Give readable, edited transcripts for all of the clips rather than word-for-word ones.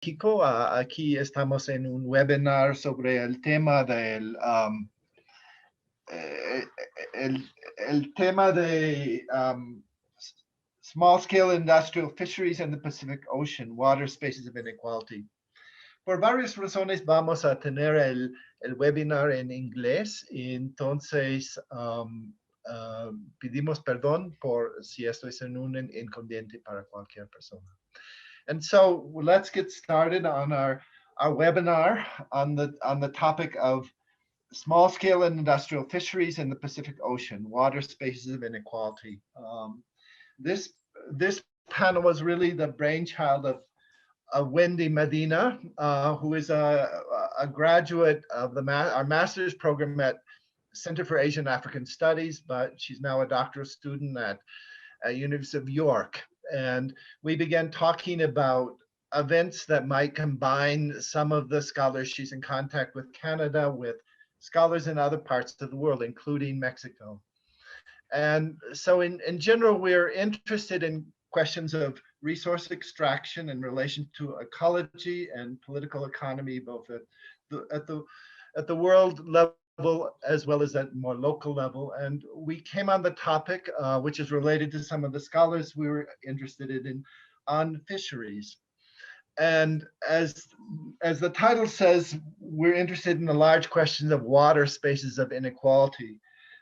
México. Aquí estamos en un webinar sobre el tema el tema de small-scale industrial fisheries in the Pacific Ocean, water spaces of inequality. Por varias razones vamos a tener el webinar en inglés, entonces pedimos perdón por si esto es un inconveniente para cualquier persona. And so let's get started on our webinar on the topic of small-scale and industrial fisheries in the Pacific Ocean, water spaces of inequality. This panel was really the brainchild of Wendy Medina, who is a graduate of our master's program at Center for Asian African Studies, but she's now a doctoral student at University of York. And we began talking about events that might combine some of the scholars she's in contact with Canada, with scholars in other parts of the world, including Mexico. And so in general, we're interested in questions of resource extraction in relation to ecology and political economy, both at the world level as well as at more local level. And we came on the topic, which is related to some of the scholars we were interested in, on fisheries. And as the title says, we're interested in the large questions of water spaces of inequality,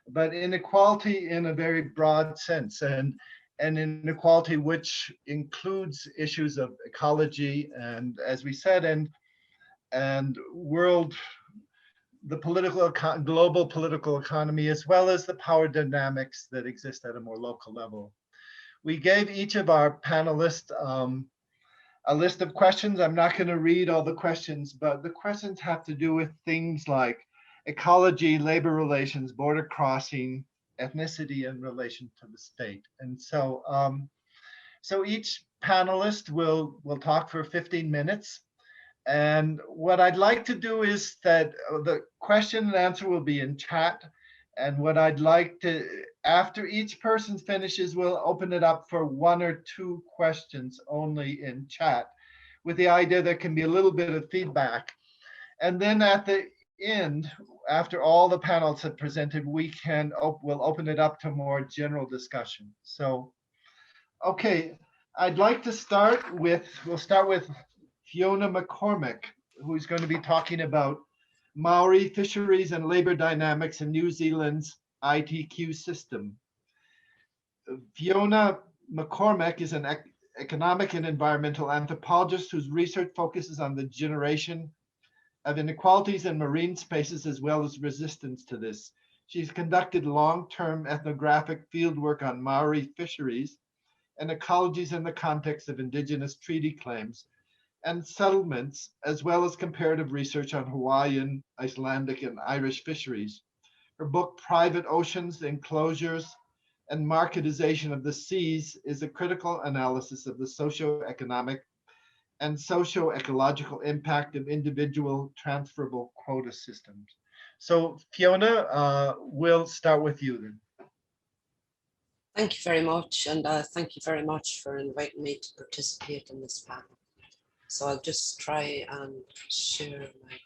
but inequality in a very broad sense, and inequality which includes issues of ecology and, as we said, and the global political economy, as well as the power dynamics that exist at a more local level. We gave each of our panelists a list of questions. I'm not going to read all the questions, but the questions have to do with things like ecology, labor relations, border crossing, ethnicity in relation to the state. And so, so each panelist will talk for 15 minutes. And what I'd like to do is that the question and answer will be in chat. And what I'd like to, after each person finishes, we'll open it up for 1 or 2 questions only in chat, with the idea there can be a little bit of feedback. And then at the end, after all the panels have presented, we'll open it up to more general discussion. So, okay, I'd like to we'll start with Fiona McCormack, who's going to be talking about Maori fisheries and labor dynamics in New Zealand's ITQ system. Fiona McCormack is an economic and environmental anthropologist whose research focuses on the generation of inequalities in marine spaces as well as resistance to this. She's conducted long-term ethnographic fieldwork on Maori fisheries and ecologies in the context of indigenous treaty claims and settlements, as well as comparative research on Hawaiian, Icelandic, and Irish fisheries. Her book, Private Oceans, Enclosures, and Marketization of the Seas, is a critical analysis of the socio-economic and socio-ecological impact of individual transferable quota systems. So Fiona, we'll start with you then. Thank you very much, and thank you very much for inviting me to participate in this panel. So I'll just try and share my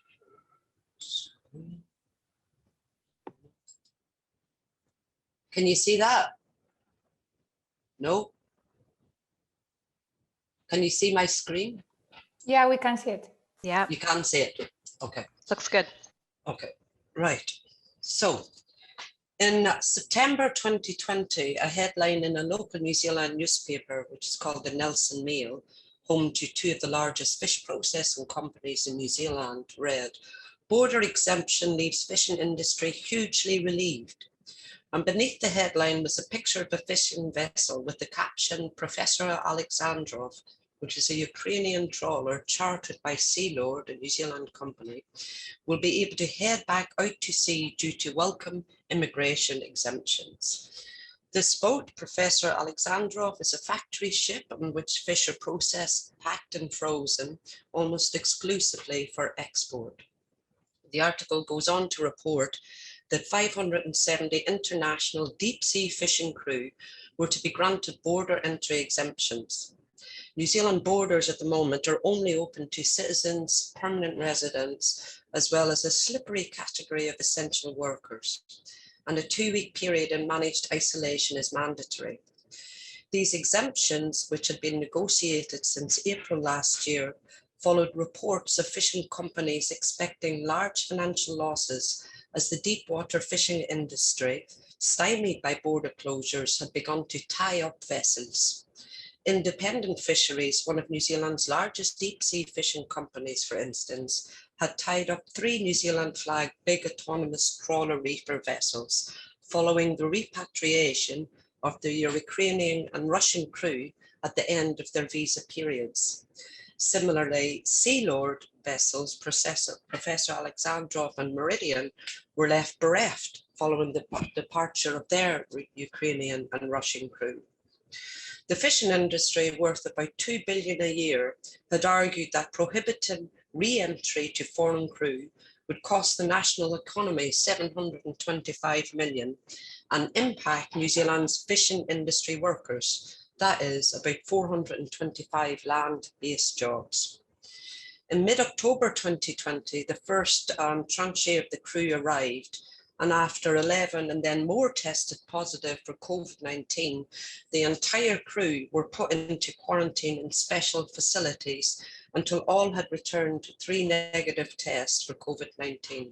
screen. Can you see that? No? Can you see my screen? Yeah, we can see it. Yeah. You can see it. Okay. Looks good. Okay, right. So in September 2020, a headline in a local New Zealand newspaper, which is called the Nelson Mail, home to 2 of the largest fish processing companies in New Zealand, read, "Border exemption leaves fishing industry hugely relieved." And beneath the headline was a picture of a fishing vessel with the caption, "Professor Alexandrov," which is a Ukrainian trawler chartered by Sealord, a New Zealand company, will be able to head back out to sea due to welcome immigration exemptions. This boat, Professor Alexandrov, is a factory ship on which fish are processed, packed and frozen, almost exclusively for export. The article goes on to report that 570 international deep sea fishing crew were to be granted border entry exemptions. New Zealand borders at the moment are only open to citizens, permanent residents, as well as a slippery category of essential workers. And a 2-week period in managed isolation is mandatory. These exemptions, which had been negotiated since April last year, followed reports of fishing companies expecting large financial losses as the deep-water fishing industry, stymied by border closures, had begun to tie up vessels. Independent Fisheries, one of New Zealand's largest deep-sea fishing companies, for instance, had tied up 3 New Zealand-flagged big autonomous trawler reefer vessels following the repatriation of the Ukrainian and Russian crew at the end of their visa periods. Similarly, Sea Lord vessels, Professor Alexandrov and Meridian, were left bereft following the departure of their Ukrainian and Russian crew. The fishing industry, worth about $2 billion a year, had argued that prohibiting re-entry to foreign crew would cost the national economy $725 million and impact New Zealand's fishing industry workers, that is about 425 land-based jobs. In mid-October 2020, the first tranche of the crew arrived, and after 11 and then more tested positive for COVID-19, the entire crew were put into quarantine in special facilities until all had returned 3 negative tests for COVID-19.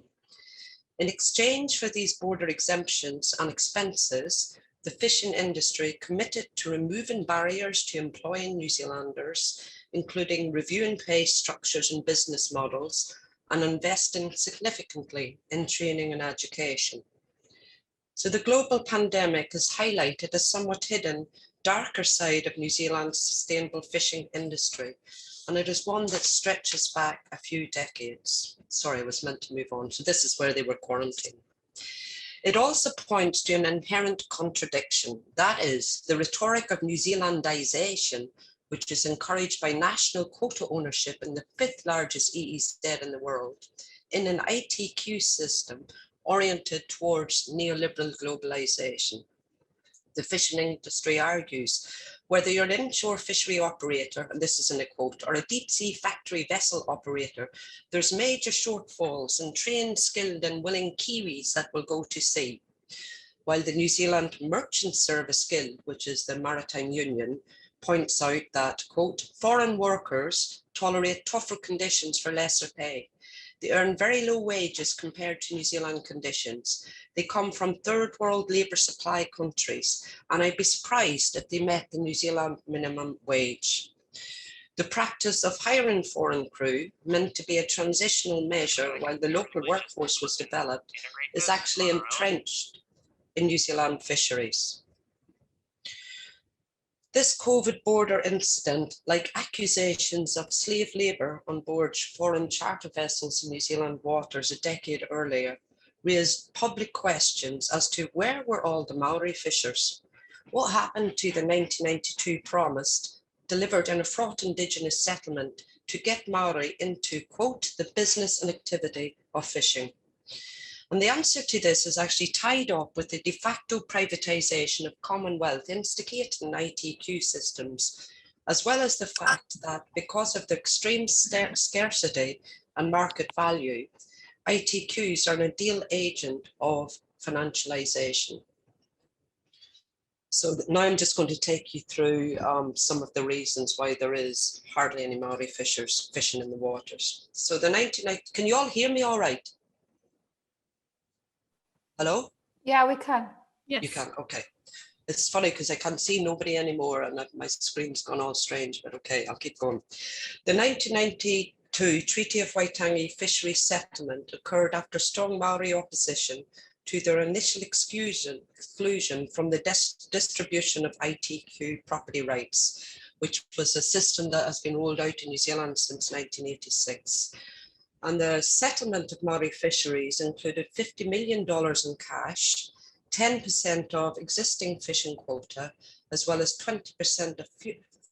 In exchange for these border exemptions and expenses, the fishing industry committed to removing barriers to employing New Zealanders, including reviewing pay structures and business models, and investing significantly in training and education. So the global pandemic has highlighted a somewhat hidden, darker side of New Zealand's sustainable fishing industry, and it is one that stretches back a few decades. Sorry, I was meant to move on. So this is where they were quarantined. It also points to an inherent contradiction, that is, the rhetoric of New Zealandization, which is encouraged by national quota ownership in the 5th largest EEZ in the world, in an ITQ system oriented towards neoliberal globalization. The fishing industry argues, whether you're an inshore fishery operator, and this is in a quote, or a deep sea factory vessel operator, there's major shortfalls in trained, skilled and willing Kiwis that will go to sea. While the New Zealand Merchant Service Guild, which is the maritime union, points out that, quote, foreign workers tolerate tougher conditions for lesser pay. They earn very low wages compared to New Zealand conditions. They come from third world labour supply countries, and I'd be surprised if they met the New Zealand minimum wage. The practice of hiring foreign crew, meant to be a transitional measure while the local workforce was developed, is actually entrenched in New Zealand fisheries. This COVID border incident, like accusations of slave labour on board foreign charter vessels in New Zealand waters a decade earlier, raised public questions as to where were all the Maori fishers? What happened to the 1992 promise delivered in a fraught Indigenous settlement to get Maori into, quote, the business and activity of fishing? And the answer to this is actually tied up with the de facto privatisation of Commonwealth instigated in ITQ systems, as well as the fact that because of the extreme scarcity and market value, ITQs are an ideal agent of financialisation. So now I'm just going to take you through some of the reasons why there is hardly any Maori fishers fishing in the waters. So the 1990, can you all hear me all right? Hello? Yeah, we can. Yes. You can, okay. It's funny because I can't see nobody anymore and my screen's gone all strange, but okay, I'll keep going. The 1992 Treaty of Waitangi Fisheries Settlement occurred after strong Maori opposition to their initial exclusion from the distribution of ITQ property rights, which was a system that has been rolled out in New Zealand since 1986. And the settlement of Maori fisheries included $50 million in cash, 10% of existing fishing quota, as well as 20% of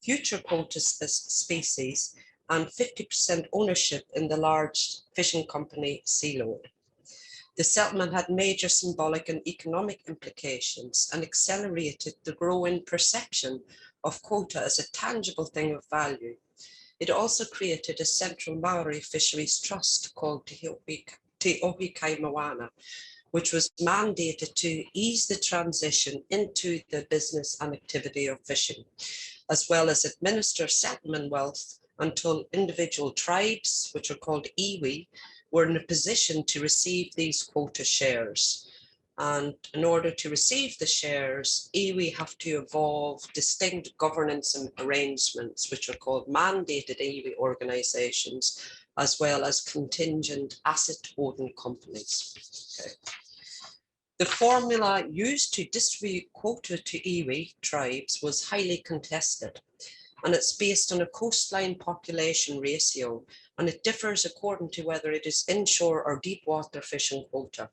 future quota species, and 50% ownership in the large fishing company Sea Lord. The settlement had major symbolic and economic implications and accelerated the growing perception of quota as a tangible thing of value. It also created a central Maori fisheries trust called Te Ohi Kai Moana, which was mandated to ease the transition into the business and activity of fishing, as well as administer settlement wealth until individual tribes, which are called iwi, were in a position to receive these quota shares. And in order to receive the shares, iwi have to evolve distinct governance and arrangements, which are called mandated iwi organizations, as well as contingent asset holding companies. Okay. The formula used to distribute quota to iwi tribes was highly contested, and it's based on a coastline population ratio, and it differs according to whether it is inshore or deep water fishing quota.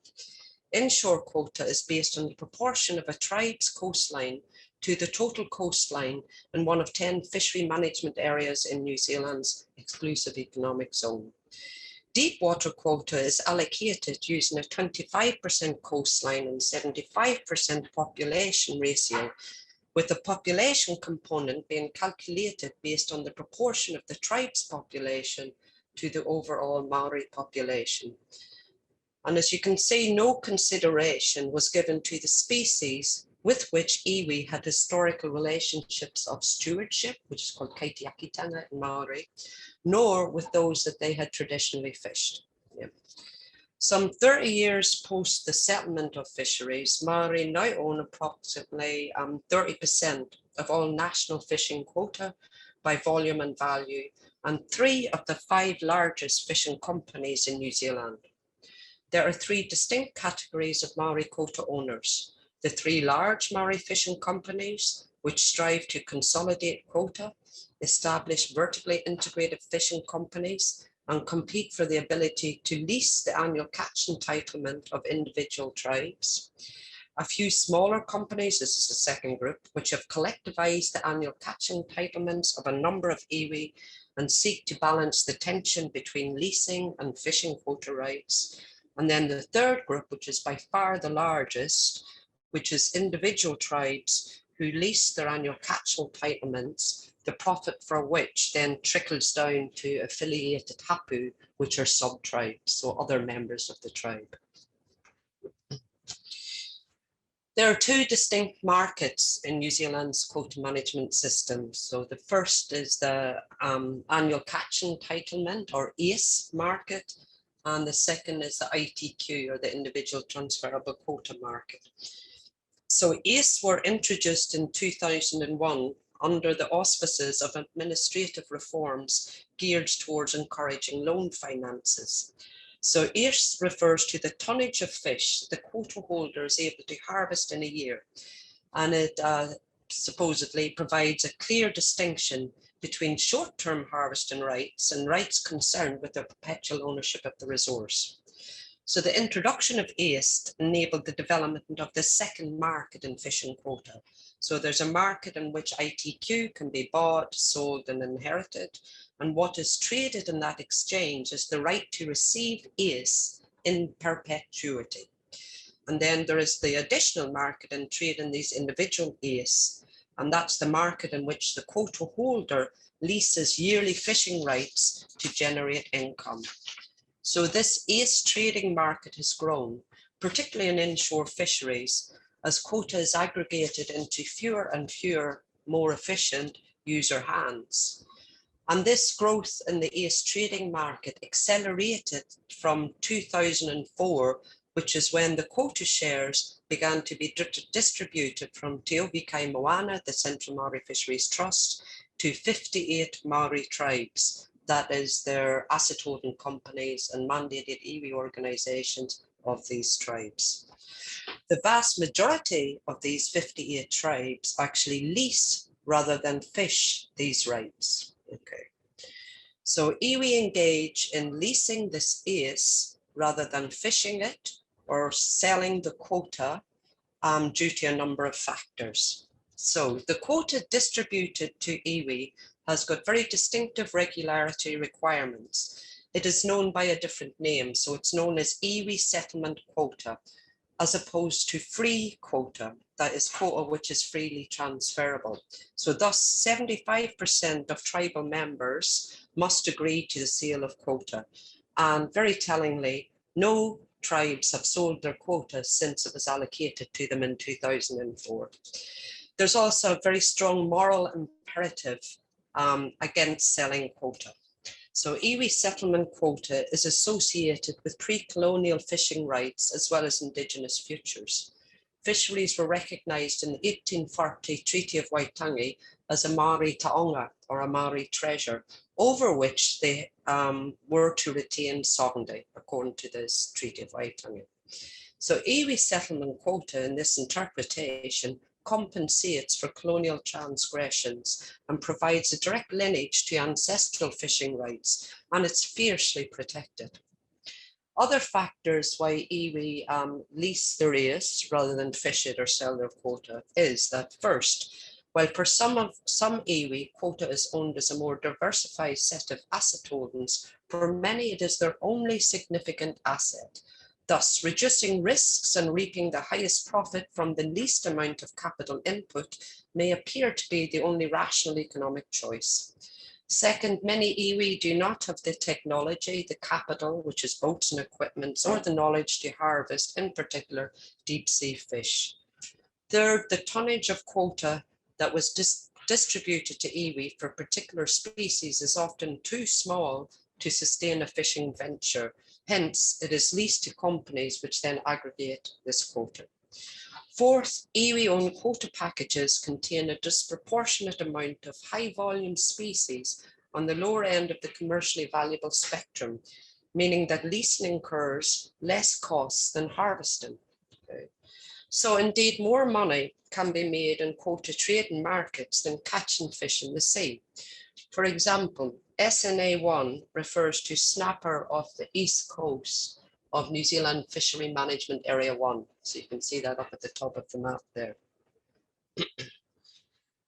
Inshore quota is based on the proportion of a tribe's coastline to the total coastline in one of 10 fishery management areas in New Zealand's exclusive economic zone. Deep water quota is allocated using a 25% coastline and 75% population ratio, with the population component being calculated based on the proportion of the tribe's population to the overall Maori population. And as you can see, no consideration was given to the species with which iwi had historical relationships of stewardship, which is called kaitiakitanga in Maori, nor with those that they had traditionally fished. Yeah. Some 30 years post the settlement of fisheries, Maori now own approximately 30% of all national fishing quota by volume and value, and 3 of the 5 largest fishing companies in New Zealand. There are 3 distinct categories of Maori quota owners. The 3 large Maori fishing companies, which strive to consolidate quota, establish vertically integrated fishing companies, and compete for the ability to lease the annual catch entitlement of individual tribes. A few smaller companies, this is the second group, which have collectivized the annual catch entitlements of a number of iwi and seek to balance the tension between leasing and fishing quota rights. And then the third group, which is by far the largest, which is individual tribes who lease their annual catch entitlements, the profit for which then trickles down to affiliated hapu, which are sub-tribes, so other members of the tribe. There are 2 distinct markets in New Zealand's quota management system. So the first is the annual catch entitlement, or ACE market, and the second is the ITQ, or the individual transferable quota market. So ACE were introduced in 2001 under the auspices of administrative reforms geared towards encouraging loan finances. So ACE refers to the tonnage of fish the quota holder is able to harvest in a year, and it supposedly provides a clear distinction between short-term harvesting rights and rights concerned with the perpetual ownership of the resource. So the introduction of ACE enabled the development of the second market in fishing quota. So there's a market in which ITQ can be bought, sold, and inherited. And what is traded in that exchange is the right to receive ACE in perpetuity. And then there is the additional market in trade in these individual ACE. And that's the market in which the quota holder leases yearly fishing rights to generate income. So this ACE trading market has grown, particularly in inshore fisheries, as quota is aggregated into fewer and fewer more efficient user hands. And this growth in the ACE trading market accelerated from 2004, which is when the quota shares began to be distributed from Te Ohi Kai Moana, the Central Maori Fisheries Trust, to 58 Maori tribes. That is their asset holding companies and mandated iwi organizations of these tribes. The vast majority of these 58 tribes actually lease rather than fish these rights. Okay. So iwi engage in leasing this ACE rather than fishing it or selling the quota due to a number of factors. So the quota distributed to iwi has got very distinctive regularity requirements. It is known by a different name, so it's known as Ewe Settlement Quota, as opposed to free quota, that is quota which is freely transferable. So thus 75% of tribal members must agree to the sale of quota. And very tellingly, no tribes have sold their quota since it was allocated to them in 2004. There's also a very strong moral imperative against selling quota. So Ewe settlement quota is associated with pre-colonial fishing rights as well as Indigenous futures. Fisheries were recognised in the 1840 Treaty of Waitangi as a Māori taonga, or a Māori treasure, over which they were to retain sovereignty, according to this Treaty of Waitangi. So Ewe settlement quota in this interpretation compensates for colonial transgressions and provides a direct lineage to ancestral fishing rights, and it's fiercely protected. Other factors why iwi lease their eas rather than fish it or sell their quota is that first, while for some iwi, quota is owned as a more diversified set of asset holdings, for many it is their only significant asset, thus reducing risks and reaping the highest profit from the least amount of capital input may appear to be the only rational economic choice. Second, many iwi do not have the technology, the capital, which is boats and equipment, or the knowledge to harvest, in particular, deep sea fish. Third, the tonnage of quota that was distributed to iwi for particular species is often too small to sustain a fishing venture. Hence, it is leased to companies which then aggregate this quota. Fourth, iwi-owned quota packages contain a disproportionate amount of high-volume species on the lower end of the commercially valuable spectrum, meaning that leasing incurs less costs than harvesting. Okay. So indeed, more money can be made in quota trading markets than catching fish in the sea. For example, SNA1 refers to snapper off the east coast of New Zealand Fishery Management Area 1. So you can see that up at the top of the map there.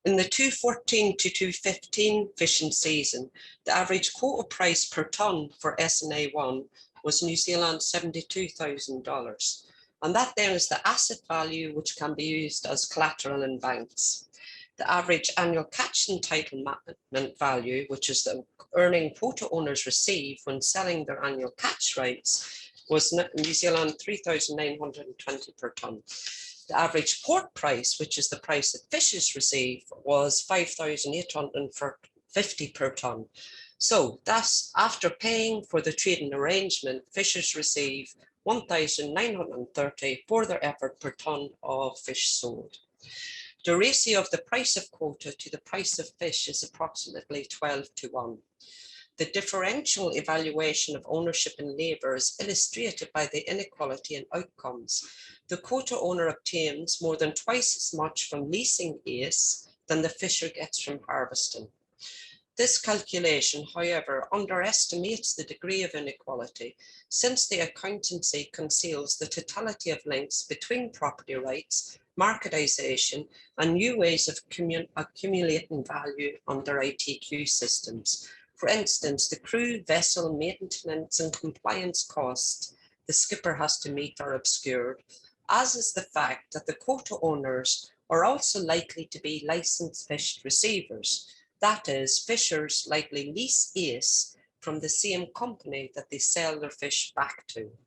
In the 2014 to 2015 fishing season, the average quota price per tonne for SNA1 was New Zealand $72,000. And that then is the asset value which can be used as collateral in banks. The average annual catch entitlement value, which is the earning quota owners receive when selling their annual catch rights, was New Zealand 3,920 per tonne. The average port price, which is the price that fishers receive, was 5,850 per tonne. So thus, after paying for the trading arrangement, fishers receive 1,930 for their effort per tonne of fish sold. The ratio of the price of quota to the price of fish is approximately 12:1. The differential evaluation of ownership and labour is illustrated by the inequality in outcomes. The quota owner obtains more than twice as much from leasing eas than the fisher gets from harvesting. This calculation, however, underestimates the degree of inequality, since the accountancy conceals the totality of links between property rights, marketisation, and new ways of accumulating value under ITQ systems. For instance, the crew, vessel, maintenance and compliance costs the skipper has to meet are obscured, as is the fact that the quota owners are also likely to be licensed fish receivers. That is, fishers likely lease eas from the same company that they sell their fish back to.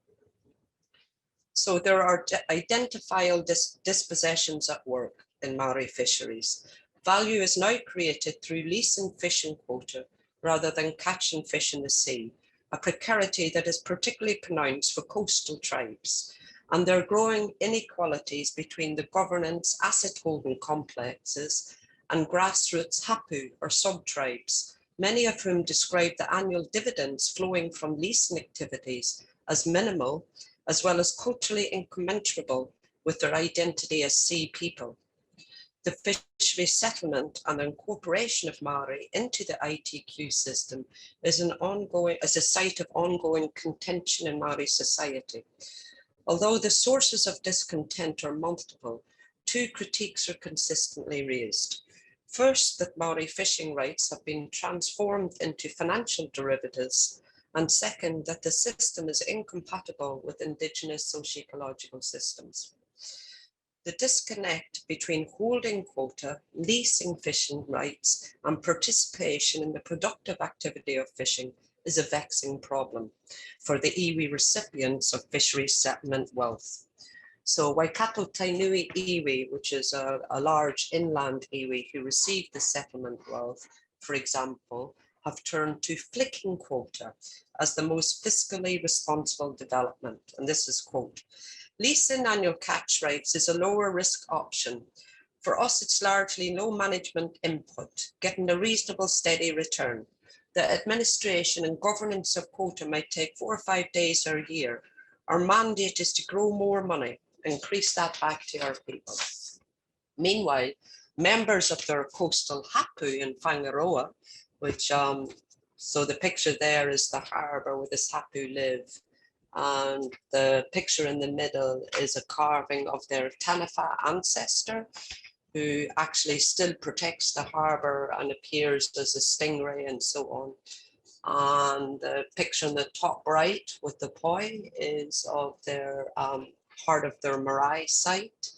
So there are identifiable dispossessions at work in Māori fisheries. Value is now created through leasing fishing quota rather than catching fish in the sea, a precarity that is particularly pronounced for coastal tribes. And there are growing inequalities between the governance asset holding complexes and grassroots hapu or sub-tribes, many of whom describe the annual dividends flowing from leasing activities as minimal, as well as culturally incommensurable with their identity as sea people. The Fisheries settlement and incorporation of Māori into the ITQ system is a site of ongoing contention in Māori society. Although the sources of discontent are multiple, two critiques are consistently raised. First, that Māori fishing rights have been transformed into financial derivatives And second, that the system is incompatible with indigenous socio-ecological systems. The disconnect between holding quota, leasing fishing rights, and participation in the productive activity of fishing is a vexing problem for the iwi recipients of fisheries settlement wealth. So Waikato Tainui iwi, which is a large inland iwi who received the settlement wealth, for example, have turned to flicking quota as the most fiscally responsible development. And this is quote, leasing annual catch rights is a lower risk option. For us, it's largely low management input, getting a reasonable steady return. The administration and governance of quota might take 4 or 5 days or a year. Our mandate is to grow more money, increase that back to our people. Meanwhile, members of their coastal hapu in Whangaroa, which, so the picture there is the harbour where this hapu live. And the picture in the middle is a carving of their Taniwha ancestor, who actually still protects the harbour and appears as a stingray and so on. And the picture on the top right with the poi is of their part of their marae site.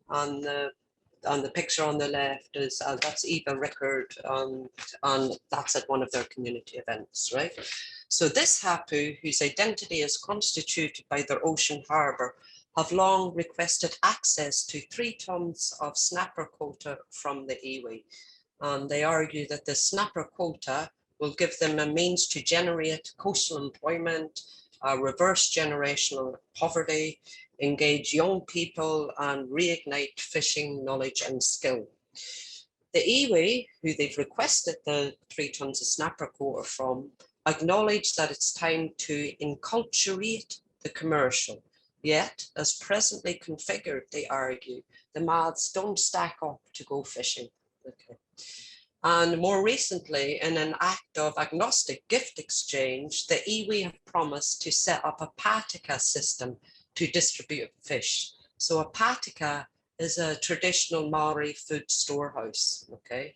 And the picture on the left is that's Eva Rickard, and that's at one of their community events, right? So this hapu, whose identity is constituted by their ocean harbour, have long requested access to 3 tons of snapper quota from the iwi. And they argue that the snapper quota will give them a means to generate coastal employment, reverse generational poverty, engage young people, and reignite fishing knowledge and skill. The iwi, who they've requested the 3 tons of snapper quota from, acknowledge that it's time to enculturate the commercial. Yet, as presently configured, they argue, the maths don't stack up to go fishing. Okay. And more recently, in an act of agnostic gift exchange, the iwi have promised to set up a patika system to distribute fish. So a patika is a traditional Maori food storehouse, okay?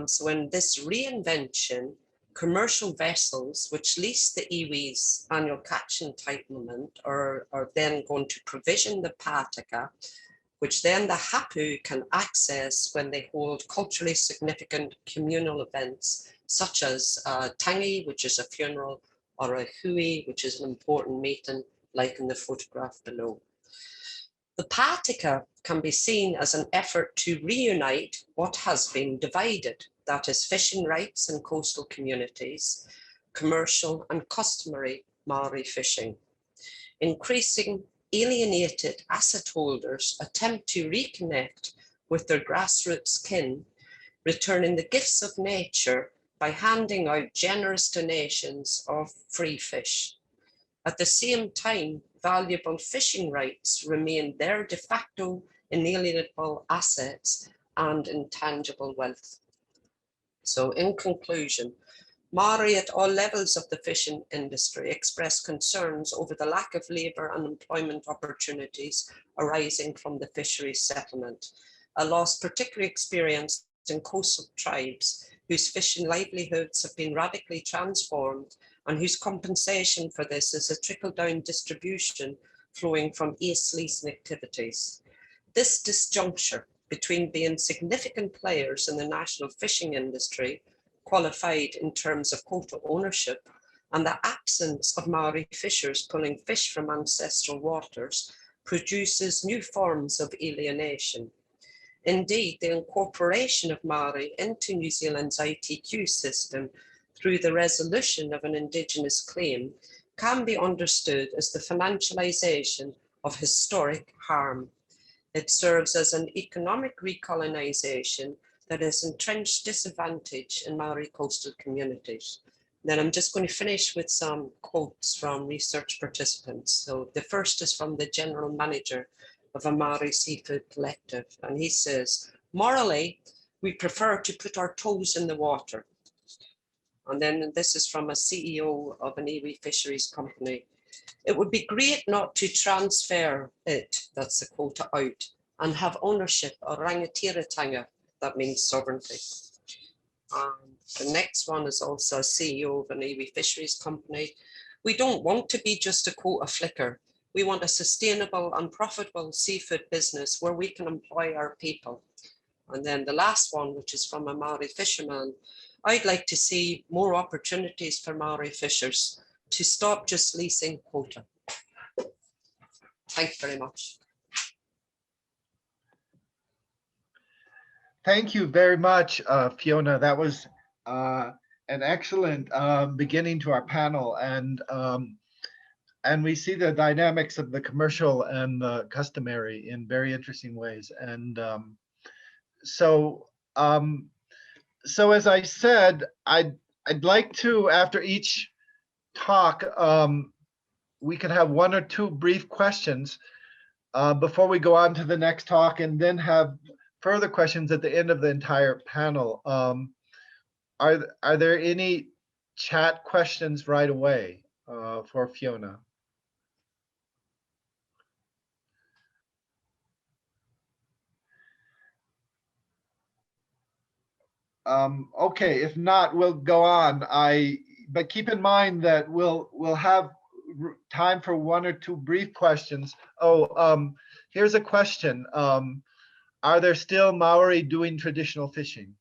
So in this reinvention, commercial vessels which lease the iwi's annual catch entitlement are then going to provision the patika, which then the hapu can access when they hold culturally significant communal events, such as tangi, which is a funeral, or a hui, which is an important meeting, like in the photograph below. The patika can be seen as an effort to reunite what has been divided, that is fishing rights in coastal communities, commercial and customary Maori fishing. Increasing alienated asset holders attempt to reconnect with their grassroots kin, returning the gifts of nature by handing out generous donations of free fish. At the same time, valuable fishing rights remain their de facto inalienable assets and intangible wealth. So in conclusion, Māori at all levels of the fishing industry express concerns over the lack of labour and employment opportunities arising from the fisheries settlement, a loss particularly experienced in coastal tribes whose fishing livelihoods have been radically transformed and whose compensation for this is a trickle-down distribution flowing from ACE leasing activities. This disjuncture between being significant players in the national fishing industry, qualified in terms of quota ownership, and the absence of Maori fishers pulling fish from ancestral waters produces new forms of alienation. Indeed, the incorporation of Maori into New Zealand's ITQ system through the resolution of an Indigenous claim can be understood as the financialisation of historic harm. It serves as an economic recolonisation that is entrenched disadvantage in Maori coastal communities. Then I'm just going to finish with some quotes from research participants. So the first is from the general manager of a Maori seafood collective, and he says, morally, we prefer to put our toes in the water. And then this is from a CEO of an iwi fisheries company. It would be great not to transfer it, that's the quota, out, and have ownership or rangatiratanga, that means sovereignty. And The next one is also a CEO of an Ewe Fisheries company. We don't want to be just a quota flicker. We want a sustainable and profitable seafood business where we can employ our people. And then the last one, which is from a Maori fisherman, I'd like to see more opportunities for Maori fishers to stop just leasing quota. Thank you very much. Thank you very much, Fiona. That was an excellent beginning to our panel, and we see the dynamics of the commercial and the customary in very interesting ways. And so as I said, I'd like to, after each talk, we could have one or two brief questions before we go on to the next talk, and then have further questions at the end of the entire panel. Are there any chat questions right away for Fiona? Okay, if not, we'll go on. But keep in mind that we'll have time for one or two brief questions. Here's a question. Are there still Maori doing traditional fishing,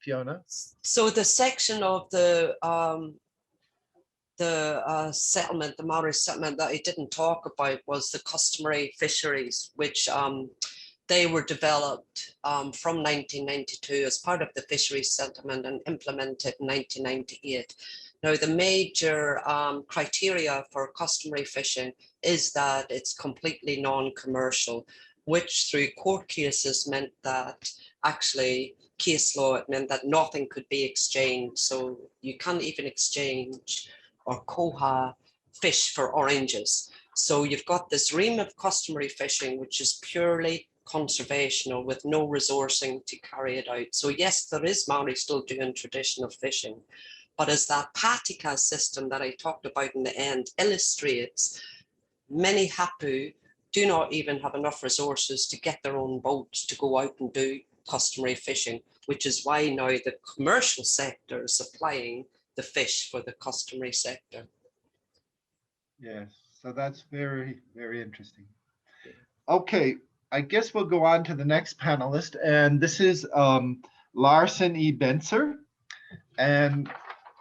Fiona? So the section of the settlement, the Maori settlement that I didn't talk about was the customary fisheries, which they were developed from 1992 as part of the Fisheries settlement and implemented in 1998. Now, the major criteria for customary fishing is that it's completely non-commercial, which through court cases meant that actually case law, it meant that nothing could be exchanged. So you can't even exchange or koha fish for oranges. So you've got this realm of customary fishing, which is purely conservational with no resourcing to carry it out. So yes, there is Maori still doing traditional fishing, but as that patika system that I talked about in the end illustrates, many hapu do not even have enough resources to get their own boats to go out and do customary fishing, which is why now the commercial sector is supplying the fish for the customary sector. Yes, so that's very, very interesting. Okay, I guess we'll go on to the next panelist, and this is Larson E. Binzer. And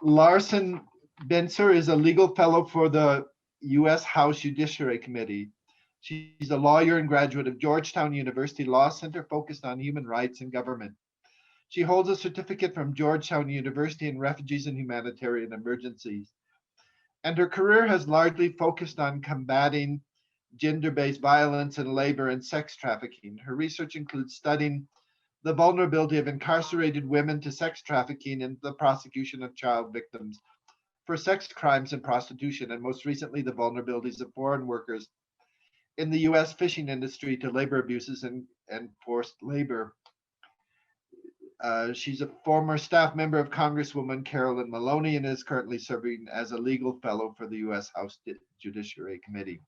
Larson Binzer is a legal fellow for the U.S. House Judiciary Committee. She's a lawyer and graduate of Georgetown University Law Center focused on human rights and government. She holds a certificate from Georgetown University in refugees and humanitarian emergencies. And her career has largely focused on combating gender-based violence and labor and sex trafficking. Her research includes studying the vulnerability of incarcerated women to sex trafficking and the prosecution of child victims for sex crimes and prostitution, and most recently, the vulnerabilities of foreign workers in the U.S. fishing industry to labor abuses and forced labor. She's a former staff member of Congresswoman Carolyn Maloney and is currently serving as a legal fellow for the U.S. House Judiciary Committee.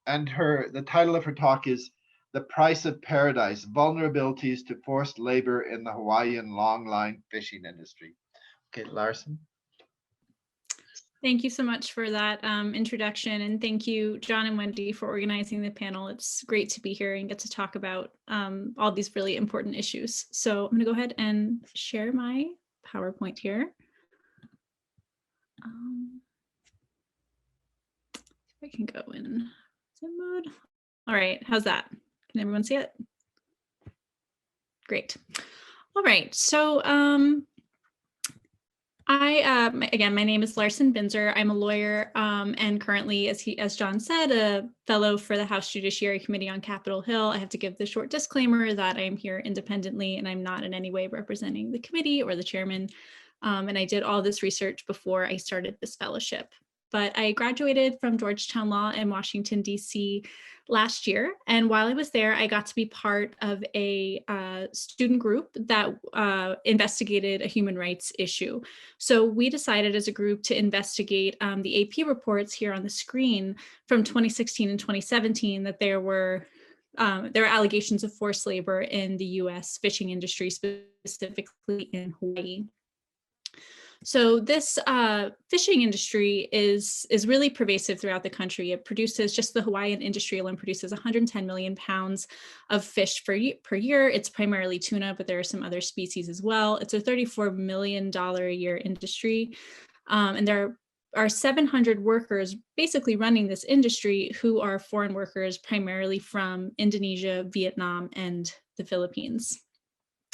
And the title of her talk is The Price of Paradise, Vulnerabilities to Forced Labor in the Hawaiian Longline Fishing Industry. Okay, Larson. Thank you so much for that introduction, and thank you, John and Wendy, for organizing the panel. It's great to be here and get to talk about all these really important issues. So I'm going to go ahead and share my PowerPoint here. If I can go in Zoom mode. All right, how's that? Can everyone see it? Great. All right, so again, my name is Larson Binzer. I'm a lawyer and currently, as John said, a fellow for the House Judiciary Committee on Capitol Hill. I have to give the short disclaimer that I am here independently and I'm not in any way representing the committee or the chairman. And I did all this research before I started this fellowship. But I graduated from Georgetown Law in Washington, D.C. last year. And while I was there, I got to be part of a student group that investigated a human rights issue. So we decided as a group to investigate the AP reports here on the screen from 2016 and 2017 that there were allegations of forced labor in the U.S. fishing industry, specifically in Hawaii. So this fishing industry is really pervasive throughout the country. It produces, just the Hawaiian industry alone produces 110 million pounds of fish per year. It's primarily tuna, but there are some other species as well. It's a $34 million a year industry. And there are 700 workers basically running this industry who are foreign workers, primarily from Indonesia, Vietnam, and the Philippines.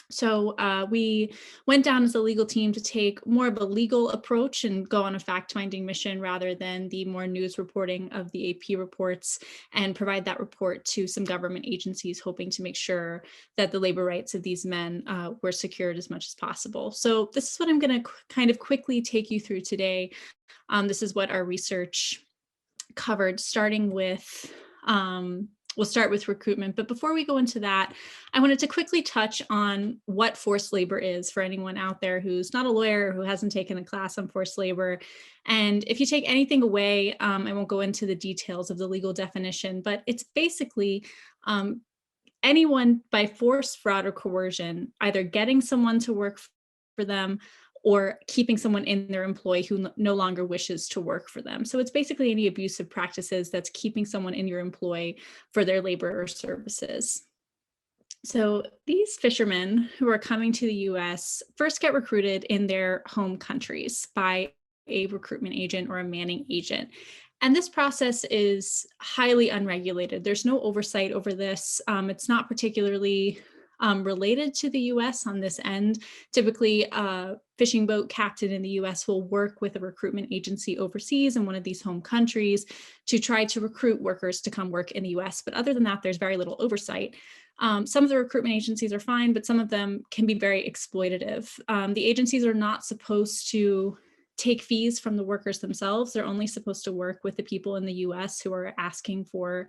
So we went down as a legal team to take more of a legal approach and go on a fact-finding mission rather than the more news reporting of the AP reports, and provide that report to some government agencies, hoping to make sure that the labor rights of these men were secured as much as possible. So this is what I'm going to kind of quickly take you through today. This is what our research covered, starting with we'll start with recruitment, but before we go into that, I wanted to quickly touch on what forced labor is for anyone out there who's not a lawyer, who hasn't taken a class on forced labor. And if you take anything away, I won't go into the details of the legal definition, but it's basically anyone by force, fraud, or coercion, either getting someone to work for them or keeping someone in their employ who no longer wishes to work for them. So it's basically any abusive practices that's keeping someone in your employ for their labor or services. So these fishermen who are coming to the US first get recruited in their home countries by a recruitment agent or a manning agent. And this process is highly unregulated. There's no oversight over this. It's not particularly related to the US on this end. Typically, a fishing boat captain in the US will work with a recruitment agency overseas in one of these home countries to try to recruit workers to come work in the US. But other than that, there's very little oversight. Some of the recruitment agencies are fine, but some of them can be very exploitative. The agencies are not supposed to take fees from the workers themselves. They're only supposed to work with the people in the US who are asking for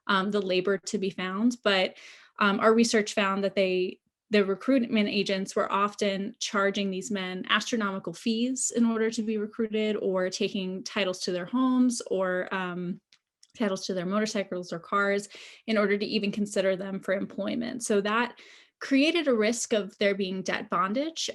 the labor to be found. But our research found that the recruitment agents were often charging these men astronomical fees in order to be recruited, or taking titles to their homes or titles to their motorcycles or cars in order to even consider them for employment. So that created a risk of there being debt bondage,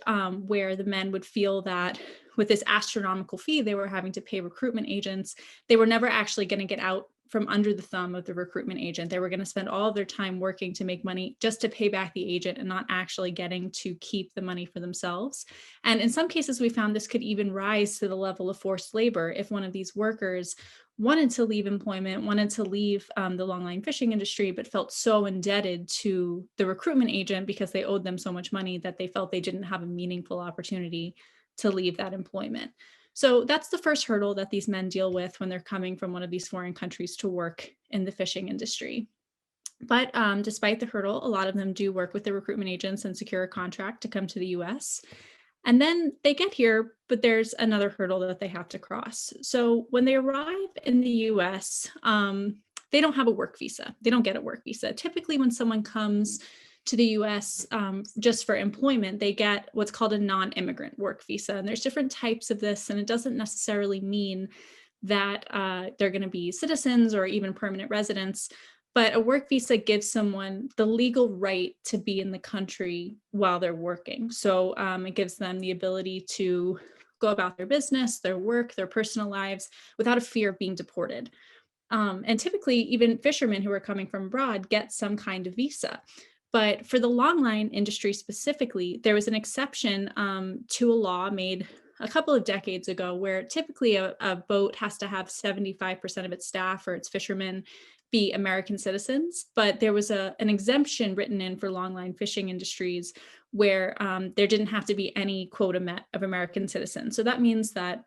where the men would feel that with this astronomical fee they were having to pay recruitment agents, they were never actually going to get out from under the thumb of the recruitment agent. They were going to spend all of their time working to make money just to pay back the agent and not actually getting to keep the money for themselves. And in some cases, we found this could even rise to the level of forced labor if one of these workers wanted to leave employment, wanted to leave the longline fishing industry, but felt so indebted to the recruitment agent because they owed them so much money that they felt they didn't have a meaningful opportunity to leave that employment. So that's the first hurdle that these men deal with when they're coming from one of these foreign countries to work in the fishing industry. But despite the hurdle, a lot of them do work with the recruitment agents and secure a contract to come to the US. And then they get here, but there's another hurdle that they have to cross. So when they arrive in the US, they don't have a work visa. They don't get a work visa. Typically, when someone comes to the US just for employment, they get what's called a non-immigrant work visa. And there's different types of this, and it doesn't necessarily mean that they're going to be citizens or even permanent residents, but a work visa gives someone the legal right to be in the country while they're working. So it gives them the ability to go about their business, their work, their personal lives without a fear of being deported. And typically, even fishermen who are coming from abroad get some kind of visa. But for the longline industry specifically, there was an exception to a law made a couple of decades ago where typically a boat has to have 75% of its staff or its fishermen be American citizens. But there was an exemption written in for longline fishing industries where there didn't have to be any quota met of American citizens. So that means that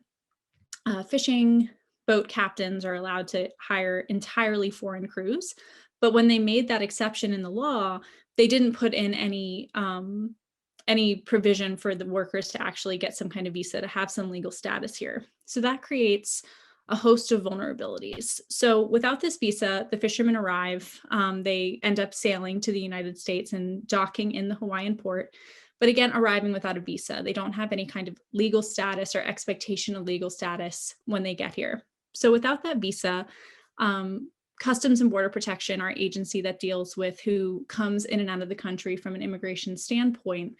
fishing boat captains are allowed to hire entirely foreign crews. But when they made that exception in the law, they didn't put in any provision for the workers to actually get some kind of visa, to have some legal status here. So that creates a host of vulnerabilities. So without this visa, the fishermen arrive, they end up sailing to the United States and docking in the Hawaiian port, but again, arriving without a visa. They don't have any kind of legal status or expectation of legal status when they get here. So without that visa, Customs and Border Protection, our agency that deals with who comes in and out of the country from an immigration standpoint,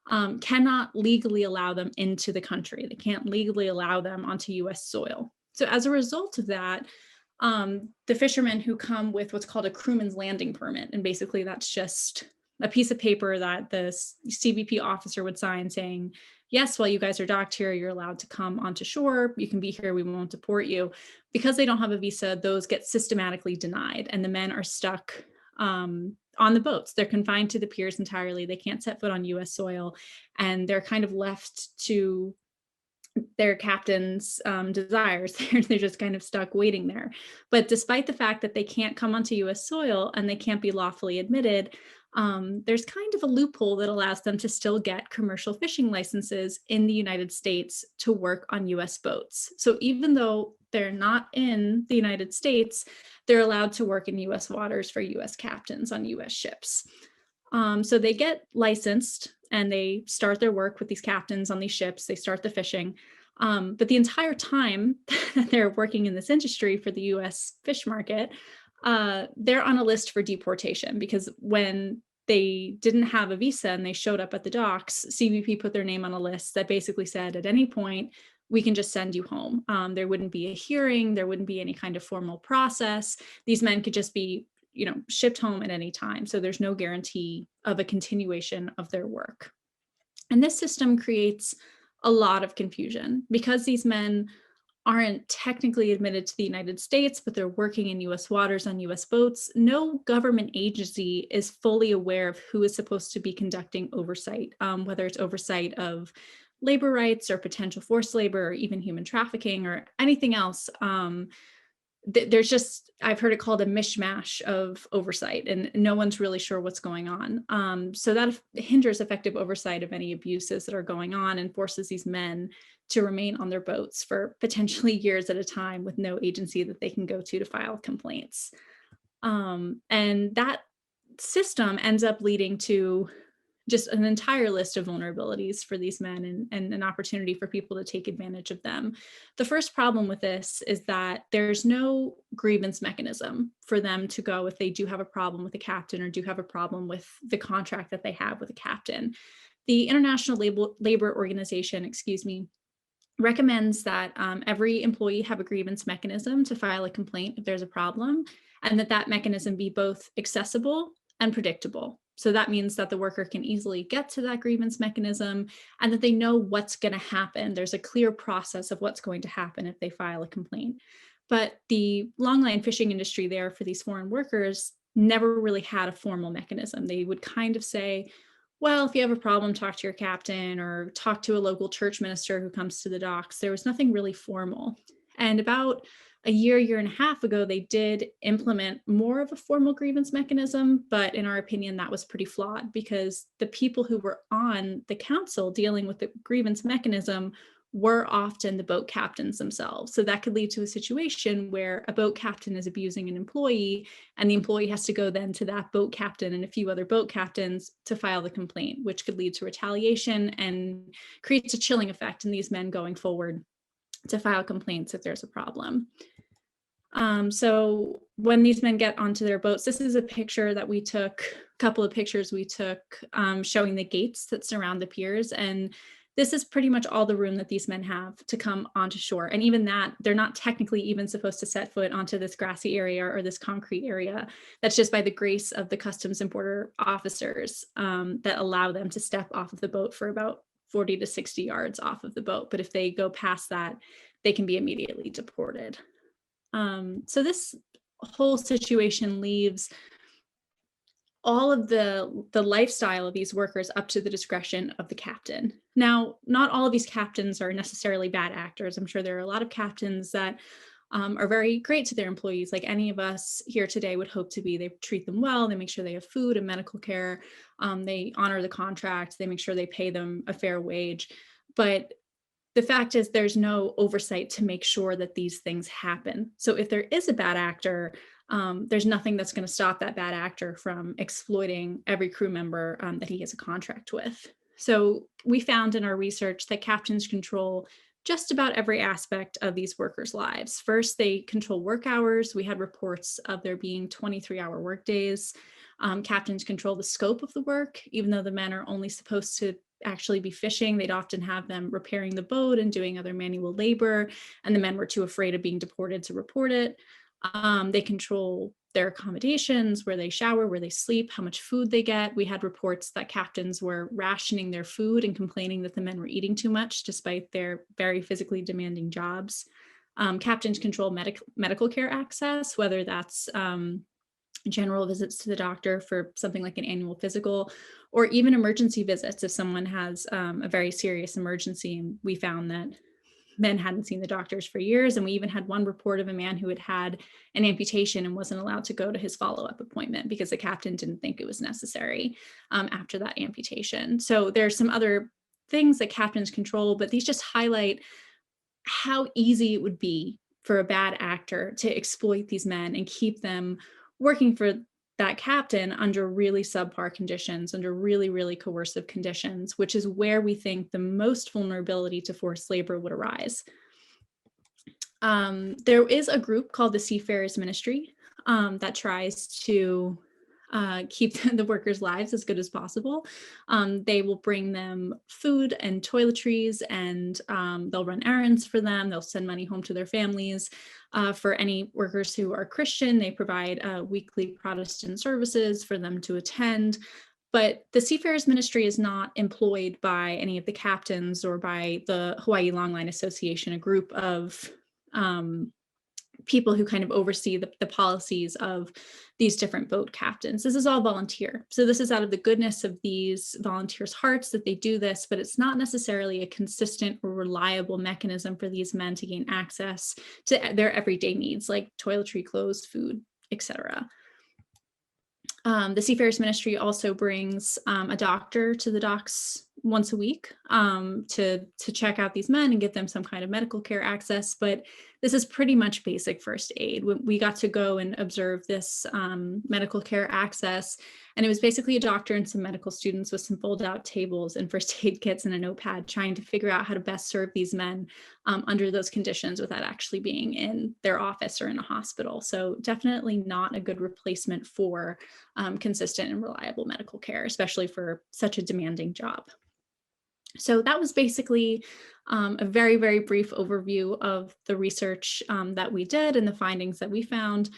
cannot legally allow them into the country. They can't legally allow them onto US soil. So as a result of that, the fishermen who come with what's called a crewman's landing permit, and basically that's just a piece of paper that the CBP officer would sign saying, yes, while you guys are docked here, you're allowed to come onto shore. You can be here. We won't deport you. Because they don't have a visa, those get systematically denied, and the men are stuck on the boats. They're confined to the piers entirely. They can't set foot on US soil, and they're kind of left to their captain's desires. They're just kind of stuck waiting there. But despite the fact that they can't come onto US soil and they can't be lawfully admitted, there's kind of a loophole that allows them to still get commercial fishing licenses in the United States to work on US boats. So even though they're not in the United States, they're allowed to work in US waters for US captains on US ships. So they get licensed and they start their work with these captains on these ships. They start the fishing. But the entire time that they're working in this industry for the US fish market, they're on a list for deportation, because when they didn't have a visa and they showed up at the docks, CBP put their name on a list that basically said at any point, we can just send you home. There wouldn't be a hearing. There wouldn't be any kind of formal process. These men could just be, shipped home at any time. So there's no guarantee of a continuation of their work. And this system creates a lot of confusion because these men aren't technically admitted to the United States, but they're working in US waters on US boats. No government agency is fully aware of who is supposed to be conducting oversight, whether it's oversight of labor rights or potential forced labor or even human trafficking or anything else. There's just, I've heard it called a mishmash of oversight, and no one's really sure what's going on. So that hinders effective oversight of any abuses that are going on and forces these men to remain on their boats for potentially years at a time with no agency that they can go to file complaints. And that system ends up leading to just an entire list of vulnerabilities for these men and an opportunity for people to take advantage of them. The first problem with this is that there's no grievance mechanism for them to go if they do have a problem with a captain or do have a problem with the contract that they have with a captain. The International Labor Organization, recommends that every employee have a grievance mechanism to file a complaint if there's a problem, and that mechanism be both accessible and predictable. So that means that the worker can easily get to that grievance mechanism and that they know what's going to happen. There's a clear process of what's going to happen if they file a complaint. But the longline fishing industry there for these foreign workers never really had a formal mechanism. They would kind of say, well, if you have a problem, talk to your captain or talk to a local church minister who comes to the docks. There was nothing really formal. And about a year and a half ago, they did implement more of a formal grievance mechanism, but in our opinion, that was pretty flawed because the people who were on the council dealing with the grievance mechanism were often the boat captains themselves. So that could lead to a situation where a boat captain is abusing an employee and the employee has to go then to that boat captain and a few other boat captains to file the complaint, which could lead to retaliation and creates a chilling effect in these men going forward to file complaints if there's a problem. So when these men get onto their boats, this is a picture that we took, a couple of pictures we took showing the gates that surround the piers. And this is pretty much all the room that these men have to come onto shore. And even that, they're not technically even supposed to set foot onto this grassy area or this concrete area. That's just by the grace of the Customs and Border officers that allow them to step off of the boat for about 40 to 60 yards off of the boat. But if they go past that, they can be immediately deported. So this whole situation leaves all of the lifestyle of these workers up to the discretion of the captain. Now, not all of these captains are necessarily bad actors. I'm sure there are a lot of captains that are very great to their employees, like any of us here today would hope to be. They treat them well, they make sure they have food and medical care, they honor the contract, they make sure they pay them a fair wage. But the fact is there's no oversight to make sure that these things happen. So if there is a bad actor, there's nothing that's going to stop that bad actor from exploiting every crew member that he has a contract with. So we found in our research that captains control just about every aspect of these workers' lives. First, they control work hours. We had reports of there being 23-hour workdays. Captains control the scope of the work, even though the men are only supposed to actually be fishing. They'd often have them repairing the boat and doing other manual labor, and the men were too afraid of being deported to report it. They control their accommodations, where they shower, where they sleep, how much food they get. We had reports that captains were rationing their food and complaining that the men were eating too much despite their very physically demanding jobs. Captains control medical care access, whether that's general visits to the doctor for something like an annual physical, or even emergency visits if someone has a very serious emergency. And we found that men hadn't seen the doctors for years. And we even had one report of a man who had had an amputation and wasn't allowed to go to his follow-up appointment because the captain didn't think it was necessary after that amputation. So there's some other things that captains control, but these just highlight how easy it would be for a bad actor to exploit these men and keep them working for that captain under really subpar conditions, under really, really coercive conditions, which is where we think the most vulnerability to forced labor would arise. There is a group called the Seafarers Ministry that tries to keep the workers' lives as good as possible. They will bring them food and toiletries, and they'll run errands for them. They'll send money home to their families. For any workers who are Christian, they provide weekly Protestant services for them to attend. But the Seafarers Ministry is not employed by any of the captains or by the Hawaii Longline Association, a group of people who kind of oversee the policies of these different boat captains. This is all volunteer. So this is out of the goodness of these volunteers' hearts that they do this, but it's not necessarily a consistent or reliable mechanism for these men to gain access to their everyday needs like toiletry, clothes, food, etc. The Seafarers Ministry also brings a doctor to the docks once a week to check out these men and give them some kind of medical care access. But this is pretty much basic first aid. We got to go and observe this medical care access, and it was basically a doctor and some medical students with some fold-out tables and first aid kits and a notepad trying to figure out how to best serve these men under those conditions without actually being in their office or in a hospital. So definitely not a good replacement for consistent and reliable medical care, especially for such a demanding job. So that was basically a very, very brief overview of the research that we did and the findings that we found.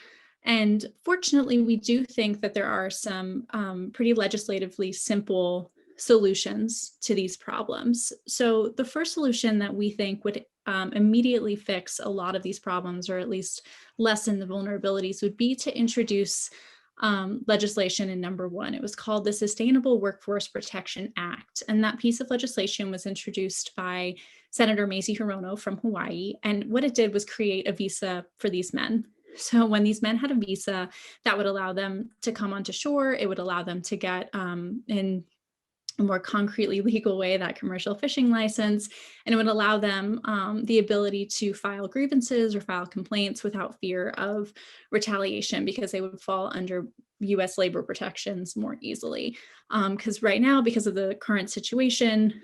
And fortunately, we do think that there are some pretty legislatively simple solutions to these problems. So the first solution that we think would immediately fix a lot of these problems, or at least lessen the vulnerabilities, would be to introduce legislation in number one. It was called the Sustainable Workforce Protection Act. And that piece of legislation was introduced by Senator Mazie Hirono from Hawaii. And what it did was create a visa for these men. So when these men had a visa, that would allow them to come onto shore. It would allow them to get in a more concretely legal way that commercial fishing license, and it would allow them the ability to file grievances or file complaints without fear of retaliation, because they would fall under US labor protections more easily. Because right now, because of the current situation,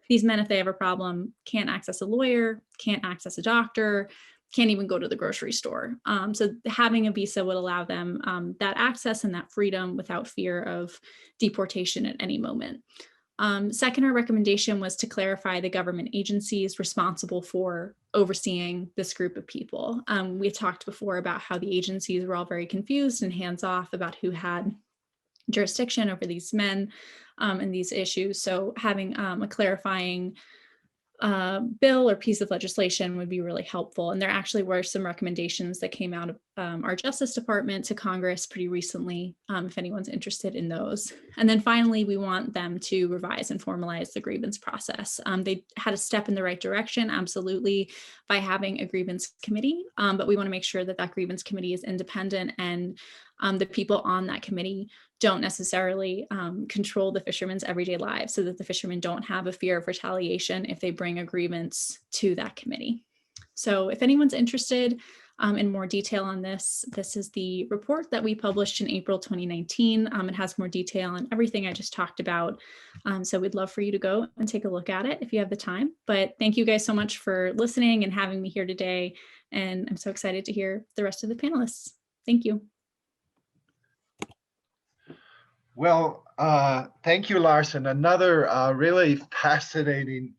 these men, if they have a problem, can't access a lawyer, can't access a doctor, can't even go to the grocery store. So having a visa would allow them that access and that freedom without fear of deportation at any moment. Second, our recommendation was to clarify the government agencies responsible for overseeing this group of people. We talked before about how the agencies were all very confused and hands-off about who had jurisdiction over these men and these issues. So having a clarifying bill or piece of legislation would be really helpful. And there actually were some recommendations that came out of our Justice Department to Congress pretty recently, if anyone's interested in those. And then finally, we want them to revise and formalize the grievance process. They had a step in the right direction, absolutely, by having a grievance committee, but we want to make sure that that grievance committee is independent and the people on that committee don't necessarily control the fishermen's everyday lives, so that the fishermen don't have a fear of retaliation if they bring a grievance to that committee. So if anyone's interested in more detail on this, this is the report that we published in April 2019. It has more detail on everything I just talked about. So we'd love for you to go and take a look at it if you have the time. But thank you guys so much for listening and having me here today. And I'm so excited to hear the rest of the panelists. Thank you. Well, thank you, Larson. Another really fascinating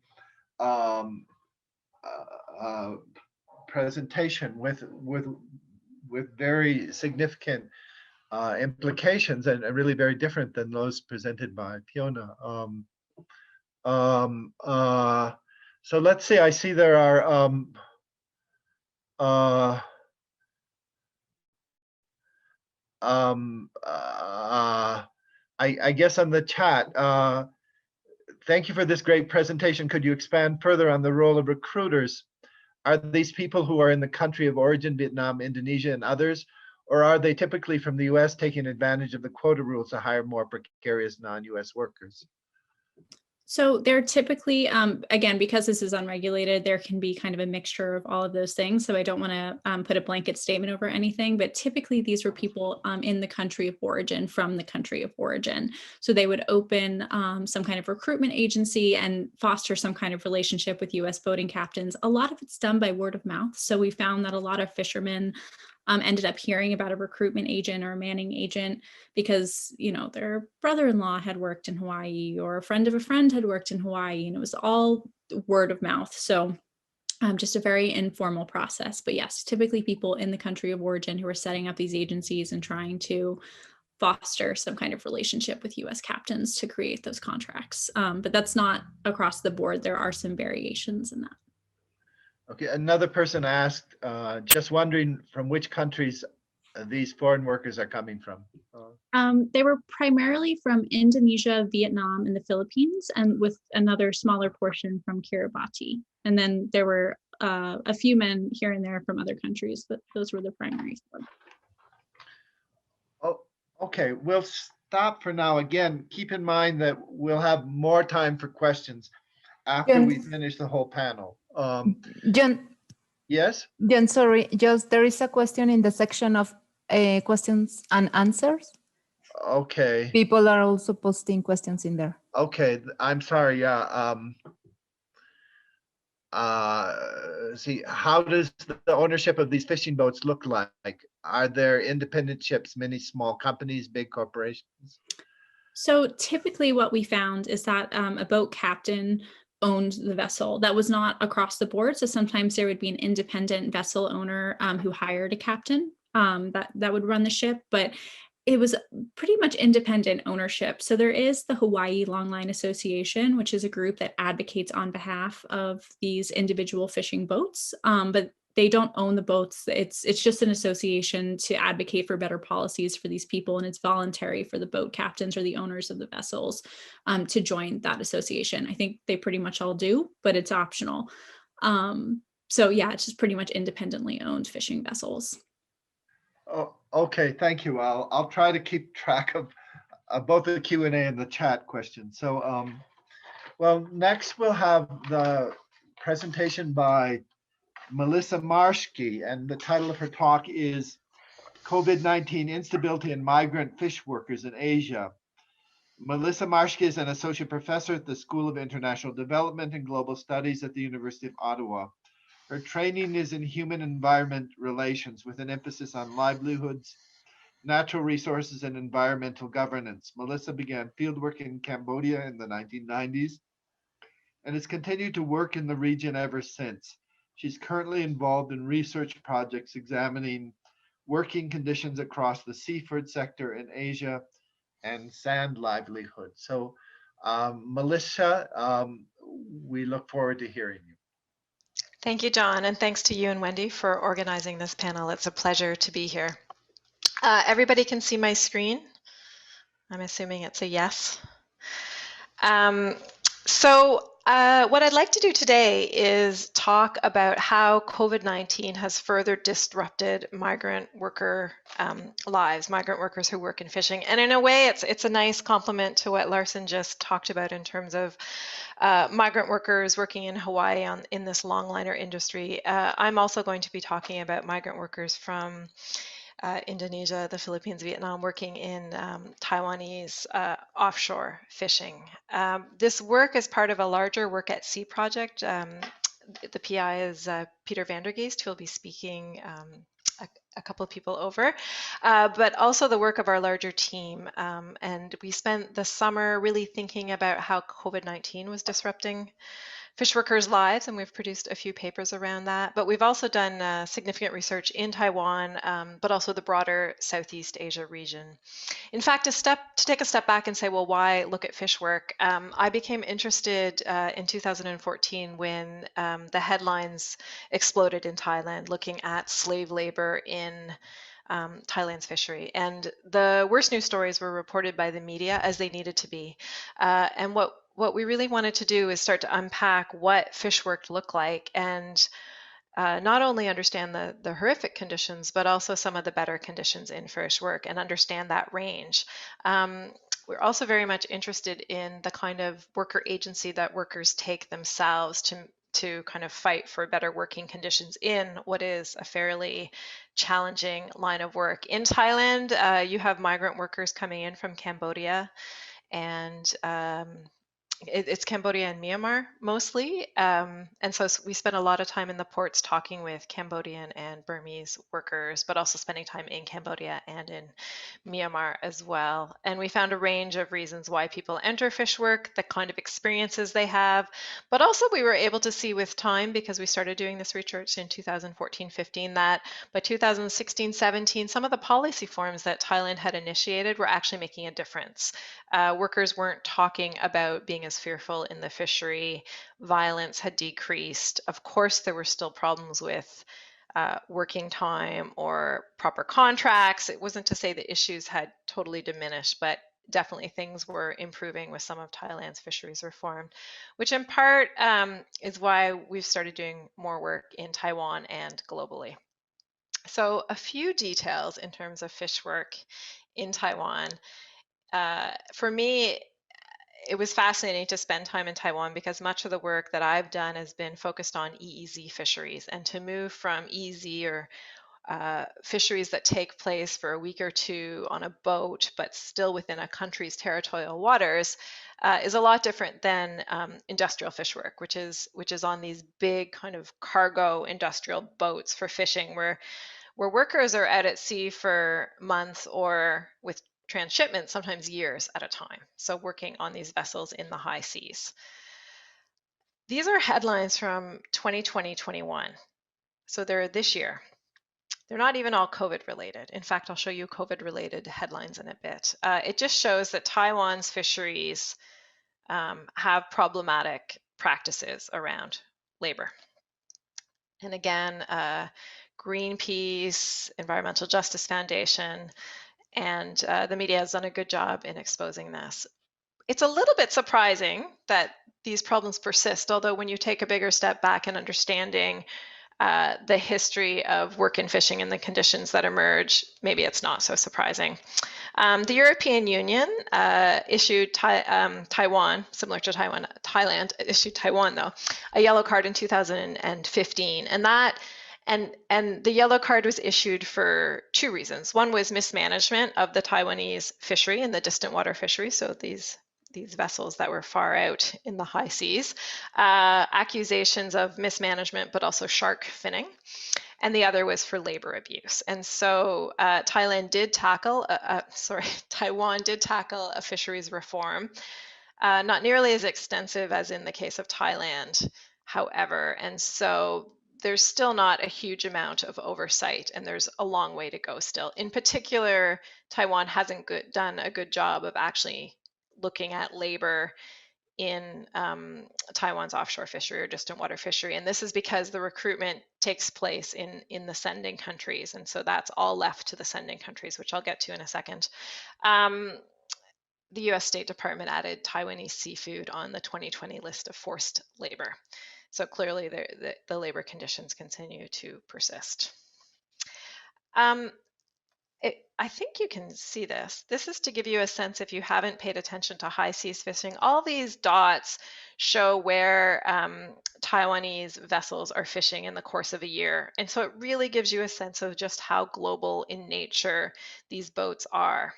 presentation with very significant implications and really very different than those presented by Fiona. So let's see. I see there are I guess on the chat. Thank you for this great presentation. Could you expand further on the role of recruiters? Are these people who are in the country of origin, Vietnam, Indonesia, and others, or are they typically from the US taking advantage of the quota rules to hire more precarious non-US workers? So they're typically, again, because this is unregulated, there can be kind of a mixture of all of those things. So I don't want to put a blanket statement over anything, but typically these were people in the country of origin, from the country of origin. So they would open some kind of recruitment agency and foster some kind of relationship with US boating captains. A lot of it's done by word of mouth. So we found that a lot of fishermen ended up hearing about a recruitment agent or a manning agent because, you know, their brother-in-law had worked in Hawaii or a friend of a friend had worked in Hawaii, and it was all word of mouth. So just a very informal process. But yes, typically people in the country of origin who are setting up these agencies and trying to foster some kind of relationship with US captains to create those contracts. But that's not across the board. There are some variations in that. Okay, another person asked, just wondering from which countries these foreign workers are coming from. They were primarily from Indonesia, Vietnam, and the Philippines, and with another smaller portion from Kiribati. And then there were a few men here and there from other countries, but those were the primary ones. Oh, okay, we'll stop for now. Again, keep in mind that we'll have more time for questions after we finish the whole panel. John, yes? John, sorry, just there is a question in the section of questions and answers. Okay. People are also posting questions in there. Okay, I'm sorry, yeah. See, how does the ownership of these fishing boats look like? Are there independent ships, many small companies, big corporations? So typically what we found is that a boat captain owned the vessel. That was not across the board. So sometimes there would be an independent vessel owner who hired a captain that would run the ship, but it was pretty much independent ownership. So there is the Hawaii Longline Association, which is a group that advocates on behalf of these individual fishing boats, but they don't own the boats. It's just an association to advocate for better policies for these people, and it's voluntary for the boat captains or the owners of the vessels to join that association. I think they pretty much all do, but it's optional. So yeah, it's just pretty much independently owned fishing vessels. Oh, okay, thank you. I'll try to keep track of both the Q&A and the chat questions. So, well, next we'll have the presentation by Melissa Marschke, and the title of her talk is COVID-19 Instability and Migrant Fish Workers in Asia. Melissa Marschke is an associate professor at the School of International Development and Global Studies at the University of Ottawa. Her training is in human environment relations with an emphasis on livelihoods, natural resources, and environmental governance. Melissa began fieldwork in Cambodia in the 1990s and has continued to work in the region ever since. She's currently involved in research projects examining working conditions across the seafood sector in Asia and sand livelihood. So, Melissa, we look forward to hearing you. Thank you, John, and thanks to you and Wendy for organizing this panel. It's a pleasure to be here. Everybody can see my screen? I'm assuming it's a yes. What I'd like to do today is talk about how COVID-19 has further disrupted migrant worker lives, migrant workers who work in fishing. And in a way, it's a nice complement to what Larson just talked about in terms of migrant workers working in Hawaii in this longliner industry. I'm also going to be talking about migrant workers from Indonesia, the Philippines, Vietnam, working in Taiwanese offshore fishing. This work is part of a larger work at sea project. The PI is Peter Vandergeest, who will be speaking a couple of people over, but also the work of our larger team. And we spent the summer really thinking about how COVID-19 was disrupting fish workers' lives, and we've produced a few papers around that. But we've also done significant research in Taiwan, but also the broader Southeast Asia region. In fact, to take a step back and say, well, why look at fish work? I became interested in 2014 when the headlines exploded in Thailand, looking at slave labor in Thailand's fishery. And the worst news stories were reported by the media, as they needed to be. And what we really wanted to do is start to unpack what fish work looked like, and not only understand the horrific conditions, but also some of the better conditions in fish work, and understand that range. We're also very much interested in the kind of worker agency that workers take themselves to kind of fight for better working conditions in what is a fairly challenging line of work. In Thailand, you have migrant workers coming in from Cambodia, and it's Cambodia and Myanmar mostly. And so we spent a lot of time in the ports talking with Cambodian and Burmese workers, but also spending time in Cambodia and in Myanmar as well. And we found a range of reasons why people enter fish work, the kind of experiences they have, but also we were able to see with time, because we started doing this research in 2014-15, that by 2016-17, some of the policy forms that Thailand had initiated were actually making a difference. Workers weren't talking about being as fearful in the fishery. Violence had decreased. Of course, there were still problems with working time or proper contracts. It wasn't to say the issues had totally diminished, but definitely things were improving with some of Thailand's fisheries reform, which in part is why we've started doing more work in Taiwan and globally. So a few details in terms of fish work in Taiwan. For me, it was fascinating to spend time in Taiwan, because much of the work that I've done has been focused on EEZ fisheries, and to move from EEZ, or fisheries that take place for a week or two on a boat, but still within a country's territorial waters, is a lot different than industrial fish work, which is on these big kind of cargo industrial boats for fishing, where workers are out at sea for months, or with transshipment, sometimes years at a time. So working on these vessels in the high seas. These are headlines from 2020-21. So they're this year. They're not even all COVID related. In fact, I'll show you COVID related headlines in a bit. It just shows that Taiwan's fisheries have problematic practices around labor. And again, Greenpeace, Environmental Justice Foundation, and the media has done a good job in exposing this. It's a little bit surprising that these problems persist, although when you take a bigger step back in understanding the history of work in fishing and the conditions that emerge, maybe it's not so surprising. The European Union issued Taiwan, similar to Thailand issued Taiwan though, a yellow card in 2015, and the yellow card was issued for two reasons. One was mismanagement of the Taiwanese fishery and the distant water fishery, so these vessels that were far out in the high seas, accusations of mismanagement, but also shark finning. And the other was for labor abuse. And so Taiwan did tackle a fisheries reform, not nearly as extensive as in the case of Thailand, however. And so there's still not a huge amount of oversight, and there's a long way to go still. In particular, Taiwan hasn't done a good job of actually looking at labor in Taiwan's offshore fishery or distant water fishery. And this is because the recruitment takes place in the sending countries. And so that's all left to the sending countries, which I'll get to in a second. The US State Department added Taiwanese seafood on the 2020 list of forced labor. So clearly the labor conditions continue to persist. I think you can see this. This is to give you a sense, if you haven't paid attention to high seas fishing, all these dots show where Taiwanese vessels are fishing in the course of a year. And so it really gives you a sense of just how global in nature these boats are.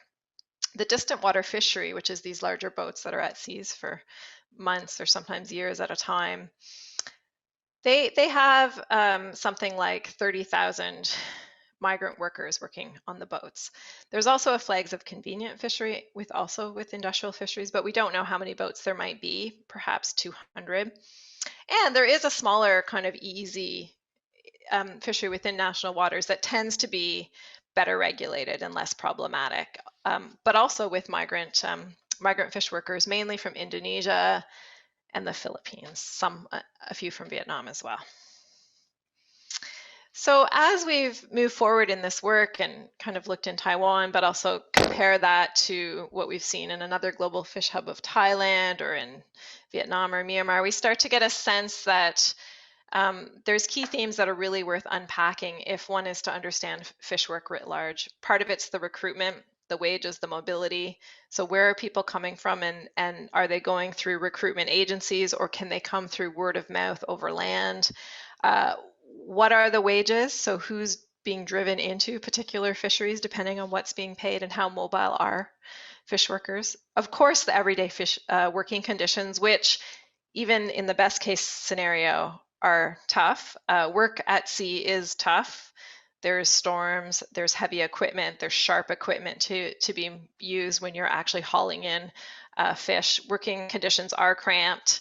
The distant water fishery, which is these larger boats that are at seas for months or sometimes years at a time, they have something like 30,000 migrant workers working on the boats. There's also a flags of convenient fishery with industrial fisheries, but we don't know how many boats there might be, perhaps 200. And there is a smaller kind of easy fishery within national waters that tends to be better regulated and less problematic, but also with migrant fish workers, mainly from Indonesia and the Philippines, a few from Vietnam as well. So as we've moved forward in this work and kind of looked in Taiwan, but also compare that to what we've seen in another global fish hub of Thailand or in Vietnam or Myanmar, we start to get a sense that there's key themes that are really worth unpacking if one is to understand fish work writ large. Part of it's the recruitment, the wages, the mobility. So where are people coming from, and are they going through recruitment agencies, or can they come through word of mouth over land? What are the wages? So who's being driven into particular fisheries depending on what's being paid, and how mobile are fish workers? Of course, the everyday fish working conditions, which even in the best case scenario are tough. Work at sea is tough. There's storms, there's heavy equipment, there's sharp equipment to be used when you're actually hauling in fish. Working conditions are cramped.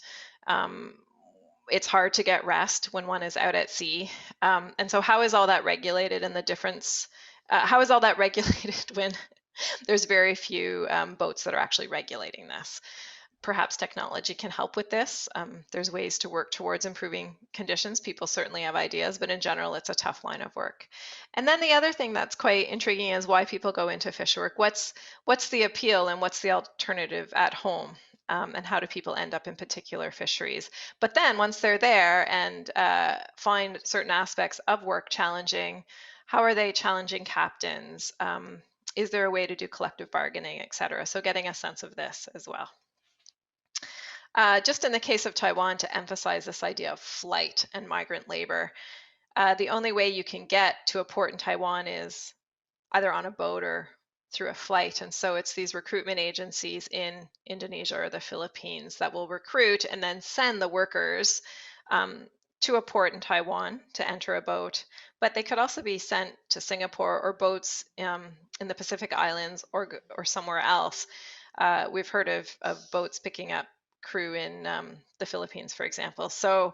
It's hard to get rest when one is out at sea. And so how is all that regulated, and the difference, how is all that regulated when there's very few boats that are actually regulating this? Perhaps technology can help with this. There's ways to work towards improving conditions. People certainly have ideas, but in general, it's a tough line of work. And then the other thing that's quite intriguing is why people go into fish work. What's the appeal, and what's the alternative at home? And how do people end up in particular fisheries? But then once they're there and find certain aspects of work challenging, how are they challenging captains? Is there a way to do collective bargaining, et cetera? So getting a sense of this as well. Just in the case of Taiwan, to emphasize this idea of flight and migrant labor, the only way you can get to a port in Taiwan is either on a boat or through a flight. And so it's these recruitment agencies in Indonesia or the Philippines that will recruit and then send the workers to a port in Taiwan to enter a boat. But they could also be sent to Singapore or boats in the Pacific Islands or somewhere else. We've heard of boats picking up crew in the Philippines, for example. So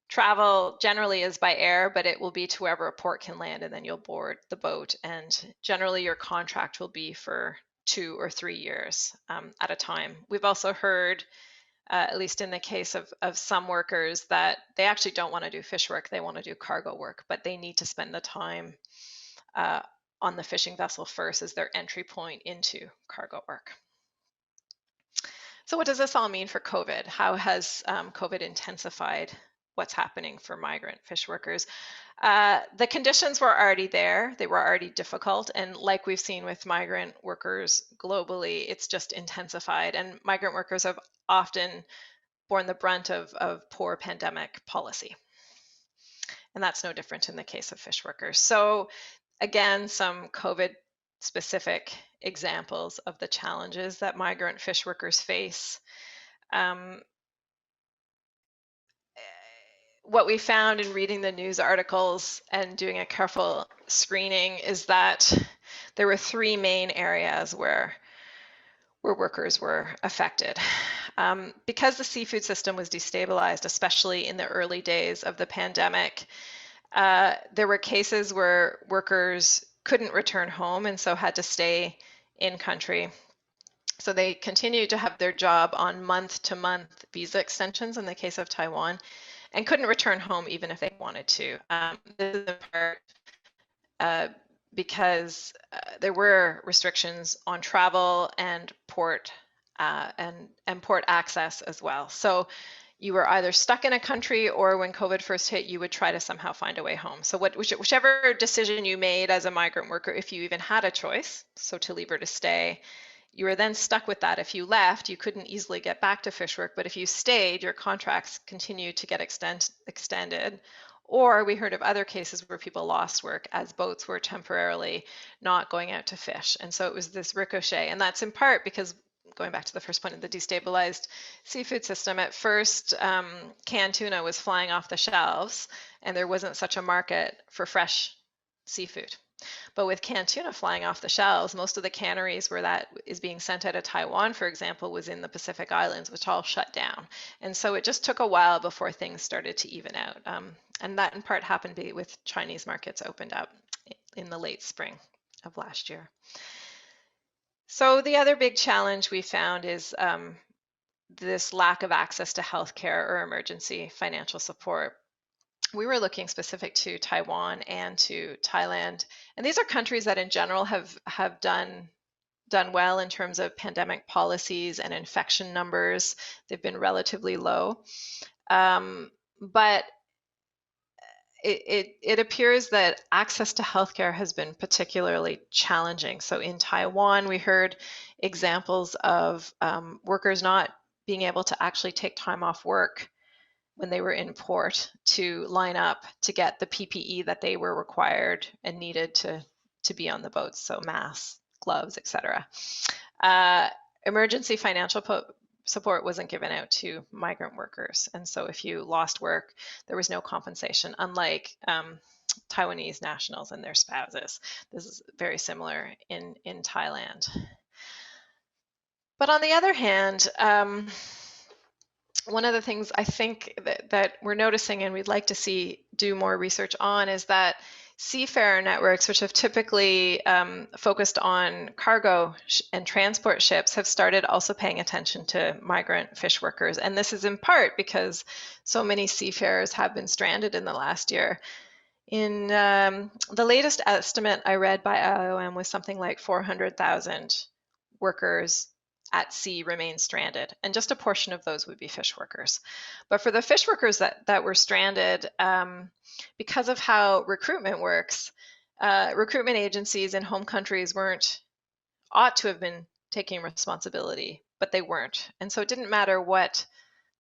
travel generally is by air, but it will be to wherever a port can land, and then you'll board the boat. And generally your contract will be for 2 or 3 years at a time. We've also heard, at least in the case of some workers, that they actually don't want to do fish work, they want to do cargo work, but they need to spend the time on the fishing vessel first as their entry point into cargo work. So what does this all mean for COVID? How has COVID intensified what's happening for migrant fish workers? The conditions were already there. They were already difficult. And like we've seen with migrant workers globally, it's just intensified. And migrant workers have often borne the brunt of poor pandemic policy. And that's no different in the case of fish workers. So again, some COVID specific examples of the challenges that migrant fish workers face. What we found in reading the news articles and doing a careful screening is that there were 3 main areas where workers were affected. Because the seafood system was destabilized, especially in the early days of the pandemic, there were cases where workers couldn't return home and so had to stay in country. So they continued to have their job on month-to-month visa extensions in the case of Taiwan, and couldn't return home even if they wanted to. This is in part because there were restrictions on travel and port port access as well. So you were either stuck in a country, or when COVID first hit, you would try to somehow find a way home. So whichever decision you made as a migrant worker, if you even had a choice, so to leave or to stay, you were then stuck with that. If you left, you couldn't easily get back to fish work, but if you stayed, your contracts continued to get extended. Or we heard of other cases where people lost work as boats were temporarily not going out to fish. And so it was this ricochet. And that's in part because, going back to the first point of the destabilized seafood system, at first canned tuna was flying off the shelves and there wasn't such a market for fresh seafood. But with canned tuna flying off the shelves, most of the canneries where that is being sent out of Taiwan, for example, was in the Pacific Islands, which all shut down. And so it just took a while before things started to even out. And that in part happened with Chinese markets opened up in the late spring of last year. So the other big challenge we found is this lack of access to healthcare or emergency financial support. We were looking specific to Taiwan and to Thailand, and these are countries that in general have done well in terms of pandemic policies and infection numbers. They've been relatively low, but it appears that access to healthcare has been particularly challenging. So in Taiwan, we heard examples of workers not being able to actually take time off work when they were in port to line up to get the PPE that they were required and needed to be on the boats, so masks, gloves, etc. Emergency financial support wasn't given out to migrant workers, and so if you lost work, there was no compensation, unlike Taiwanese nationals and their spouses. This is very similar in Thailand. But on the other hand, one of the things I think that we're noticing and we'd like to do more research on is that seafarer networks, which have typically focused on cargo and transport ships, have started also paying attention to migrant fish workers. And this is in part because so many seafarers have been stranded in the last year. In the latest estimate I read by IOM was something like 400,000 workers at sea remain stranded, and just a portion of those would be fish workers. But for the fish workers that were stranded, because of how recruitment works, recruitment agencies in home countries ought to have been taking responsibility, but they weren't. And so it didn't matter what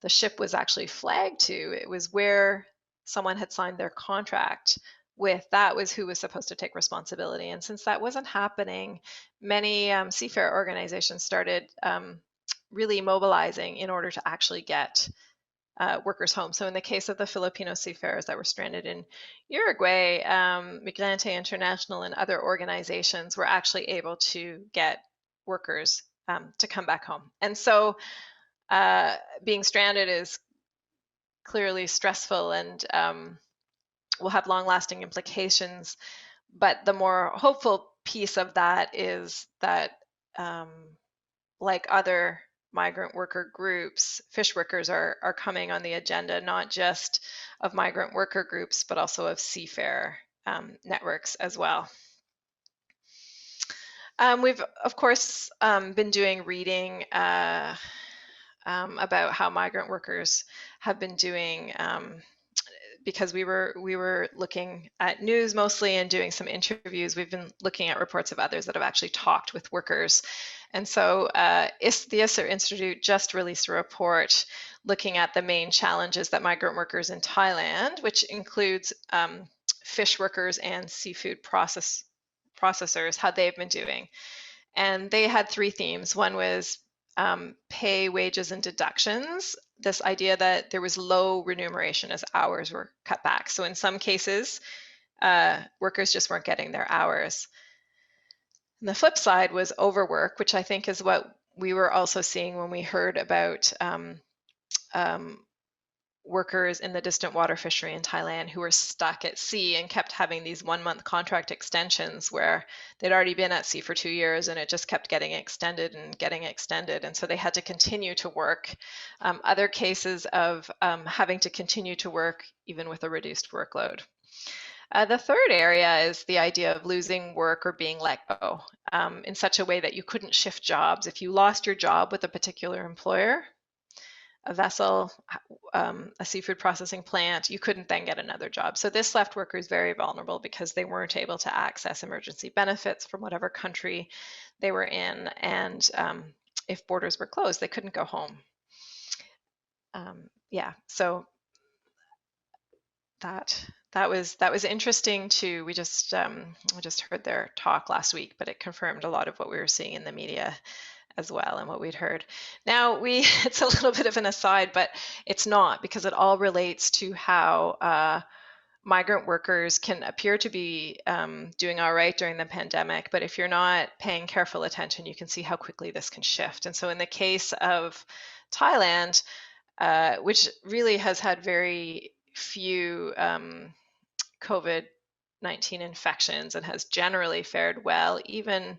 the ship was actually flagged to, it was where someone had signed their contract with, that was who was supposed to take responsibility. And since that wasn't happening, many seafarer organizations started really mobilizing in order to actually get workers home. So in the case of the Filipino seafarers that were stranded in Uruguay, Migrante International and other organizations were actually able to get workers to come back home. And so being stranded is clearly stressful and will have long-lasting implications. But the more hopeful piece of that is that, like other migrant worker groups, fish workers are coming on the agenda, not just of migrant worker groups, but also of seafarer networks as well. We've, of course, been doing reading about how migrant workers have been doing, because we were looking at news mostly and doing some interviews. We've been looking at reports of others that have actually talked with workers. And so the ISER Institute just released a report looking at the main challenges that migrant workers in Thailand, which includes fish workers and seafood processors, how they've been doing. And they had three themes. One was pay, wages, and deductions. This idea that there was low remuneration as hours were cut back. So in some cases, workers just weren't getting their hours. And the flip side was overwork, which I think is what we were also seeing when we heard about workers in the distant water fishery in Thailand who were stuck at sea and kept having these 1-month contract extensions where they'd already been at sea for 2 years and it just kept getting extended and getting extended. And so they had to continue to work. Other cases of having to continue to work even with a reduced workload. The third area is the idea of losing work or being let go in such a way that you couldn't shift jobs. If you lost your job with a particular employer, a vessel, a seafood processing plant, you couldn't then get another job. So this left workers very vulnerable because they weren't able to access emergency benefits from whatever country they were in. And if borders were closed, they couldn't go home. Yeah, so that was interesting too. We just heard their talk last week, but it confirmed a lot of what we were seeing in the media as well and what we'd heard. Now it's a little bit of an aside, but it's not, because it all relates to how migrant workers can appear to be doing all right during the pandemic, but if you're not paying careful attention, you can see how quickly this can shift. And so in the case of Thailand, which really has had very few COVID-19 infections and has generally fared well, even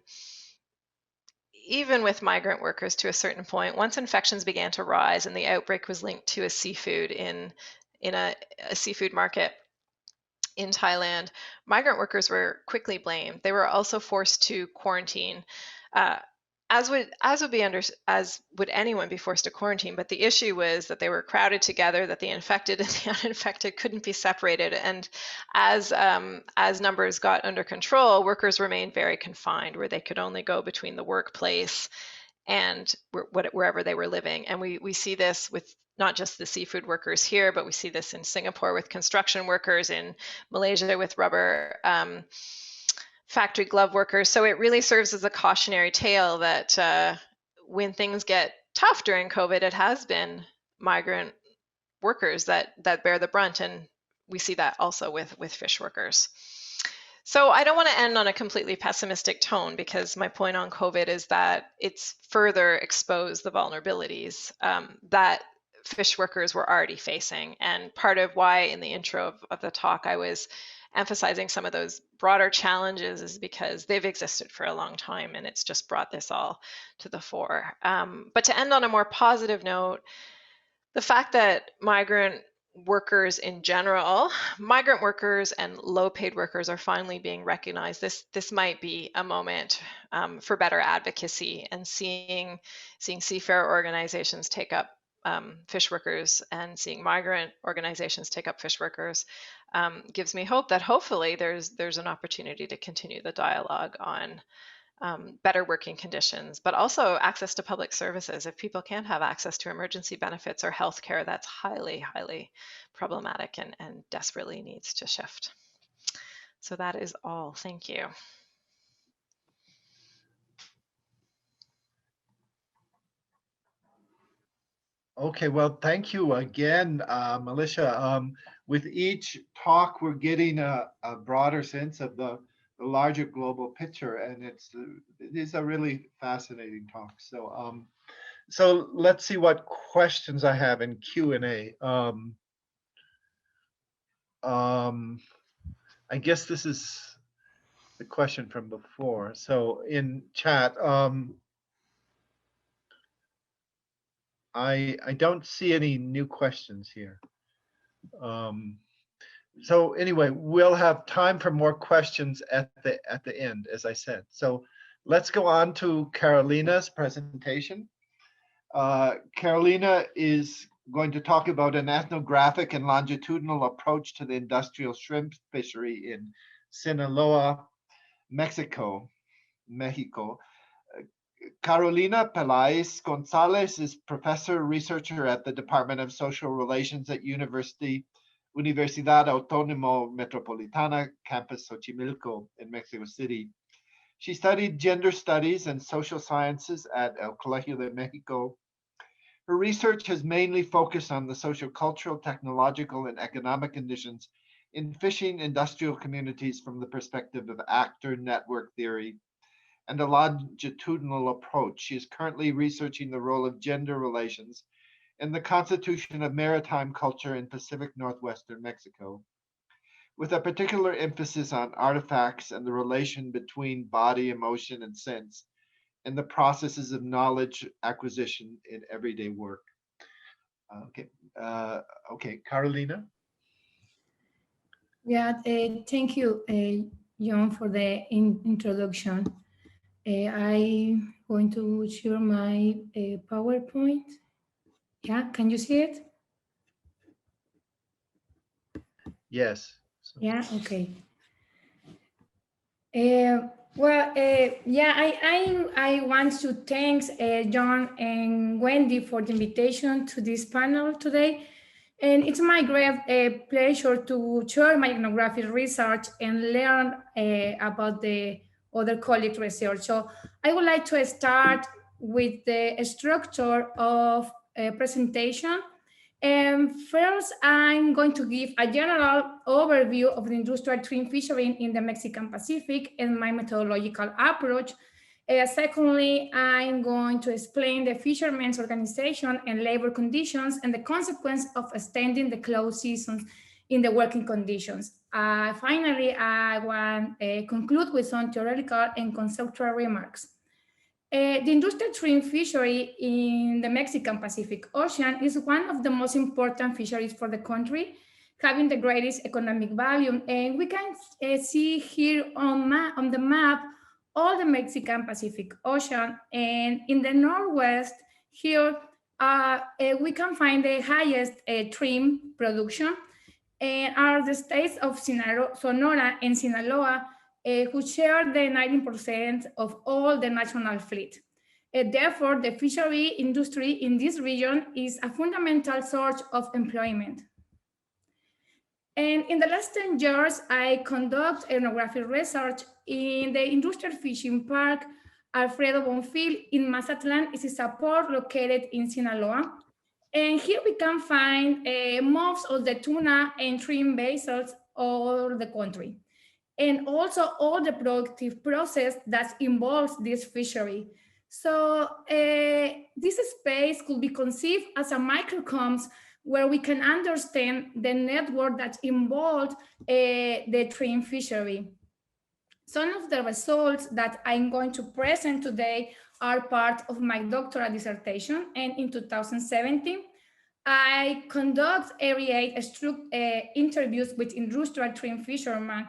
with migrant workers to a certain point, once infections began to rise and the outbreak was linked to a seafood in a seafood market in Thailand, migrant workers were quickly blamed. They were also forced to quarantine, as would anyone be forced to quarantine. But the issue was that they were crowded together, that the infected and the uninfected couldn't be separated. And as numbers got under control, workers remained very confined, where they could only go between the workplace and wherever they were living. And we see this with not just the seafood workers here, but we see this in Singapore with construction workers, in Malaysia with rubber factory glove workers. So it really serves as a cautionary tale that when things get tough during COVID, it has been migrant workers that bear the brunt. And we see that also with fish workers. So I don't want to end on a completely pessimistic tone, because my point on COVID is that it's further exposed the vulnerabilities that fish workers were already facing. And part of why in the intro of the talk I was emphasizing some of those broader challenges is because they've existed for a long time, and it's just brought this all to the fore. But to end on a more positive note, the fact that migrant workers in general, migrant workers and low-paid workers are finally being recognized. This might be a moment for better advocacy, and seeing seafarer organizations take up fish workers and seeing migrant organizations take up fish workers gives me hope that hopefully there's an opportunity to continue the dialogue on better working conditions, but also access to public services. If people can't have access to emergency benefits or healthcare, that's highly, highly problematic and desperately needs to shift. So that is all. Thank you. Okay, well, thank you again, Militia. With each talk, we're getting a broader sense of the larger global picture, and it is a really fascinating talk. So, so let's see what questions I have in Q&A. I guess this is the question from before. So in chat, I don't see any new questions here. So anyway, we'll have time for more questions at the end, as I said. So let's go on to Carolina's presentation. Carolina is going to talk about an ethnographic and longitudinal approach to the industrial shrimp fishery in Sinaloa, Mexico. Carolina Peláez González is professor researcher at the Department of Social Relations at Universidad Autónoma Metropolitana, Campus Xochimilco in Mexico City. She studied gender studies and social sciences at El Colegio de Mexico. Her research has mainly focused on the social, cultural, technological, and economic conditions in fishing industrial communities from the perspective of actor network theory and a longitudinal approach. She is currently researching the role of gender relations in the constitution of maritime culture in Pacific Northwestern Mexico, with a particular emphasis on artifacts and the relation between body, emotion, and sense in the processes of knowledge acquisition in everyday work. Okay, Carolina. Yeah, thank you, John, for the introduction. I'm going to share my PowerPoint. Yeah, can you see it? Yes. Yeah, okay. Well, yeah, I want to thank John and Wendy for the invitation to this panel today. And it's my great pleasure to share my ethnographic research and learn about the other colleagues' research. So I would like to start with the structure of a presentation. And first, I'm going to give a general overview of the industrial shrimp fishery in the Mexican Pacific and my methodological approach. Secondly, I'm going to explain the fishermen's organization and labor conditions and the consequence of extending the closed seasons in the working conditions. Finally, I want to conclude with some theoretical and conceptual remarks. The industrial shrimp fishery in the Mexican Pacific Ocean is one of the most important fisheries for the country, having the greatest economic value. And we can see here on the map all the Mexican Pacific Ocean. And in the Northwest here, we can find the highest shrimp production, and are the states of Sonora and Sinaloa, who share the 19% of all the national fleet. Therefore, the fishery industry in this region is a fundamental source of employment. And in the last 10 years, I conduct ethnographic research in the industrial fishing park Alfredo Bonfil in Mazatlan. It is a port located in Sinaloa. And here we can find most of the tuna and shrimp vessels all over the country, and also all the productive process that involves this fishery. So this space could be conceived as a microcosm where we can understand the network that involved the shrimp fishery. Some of the results that I'm going to present today are part of my doctoral dissertation, and in 2017, I conduct every 8 interviews with industrial shrimp fishermen.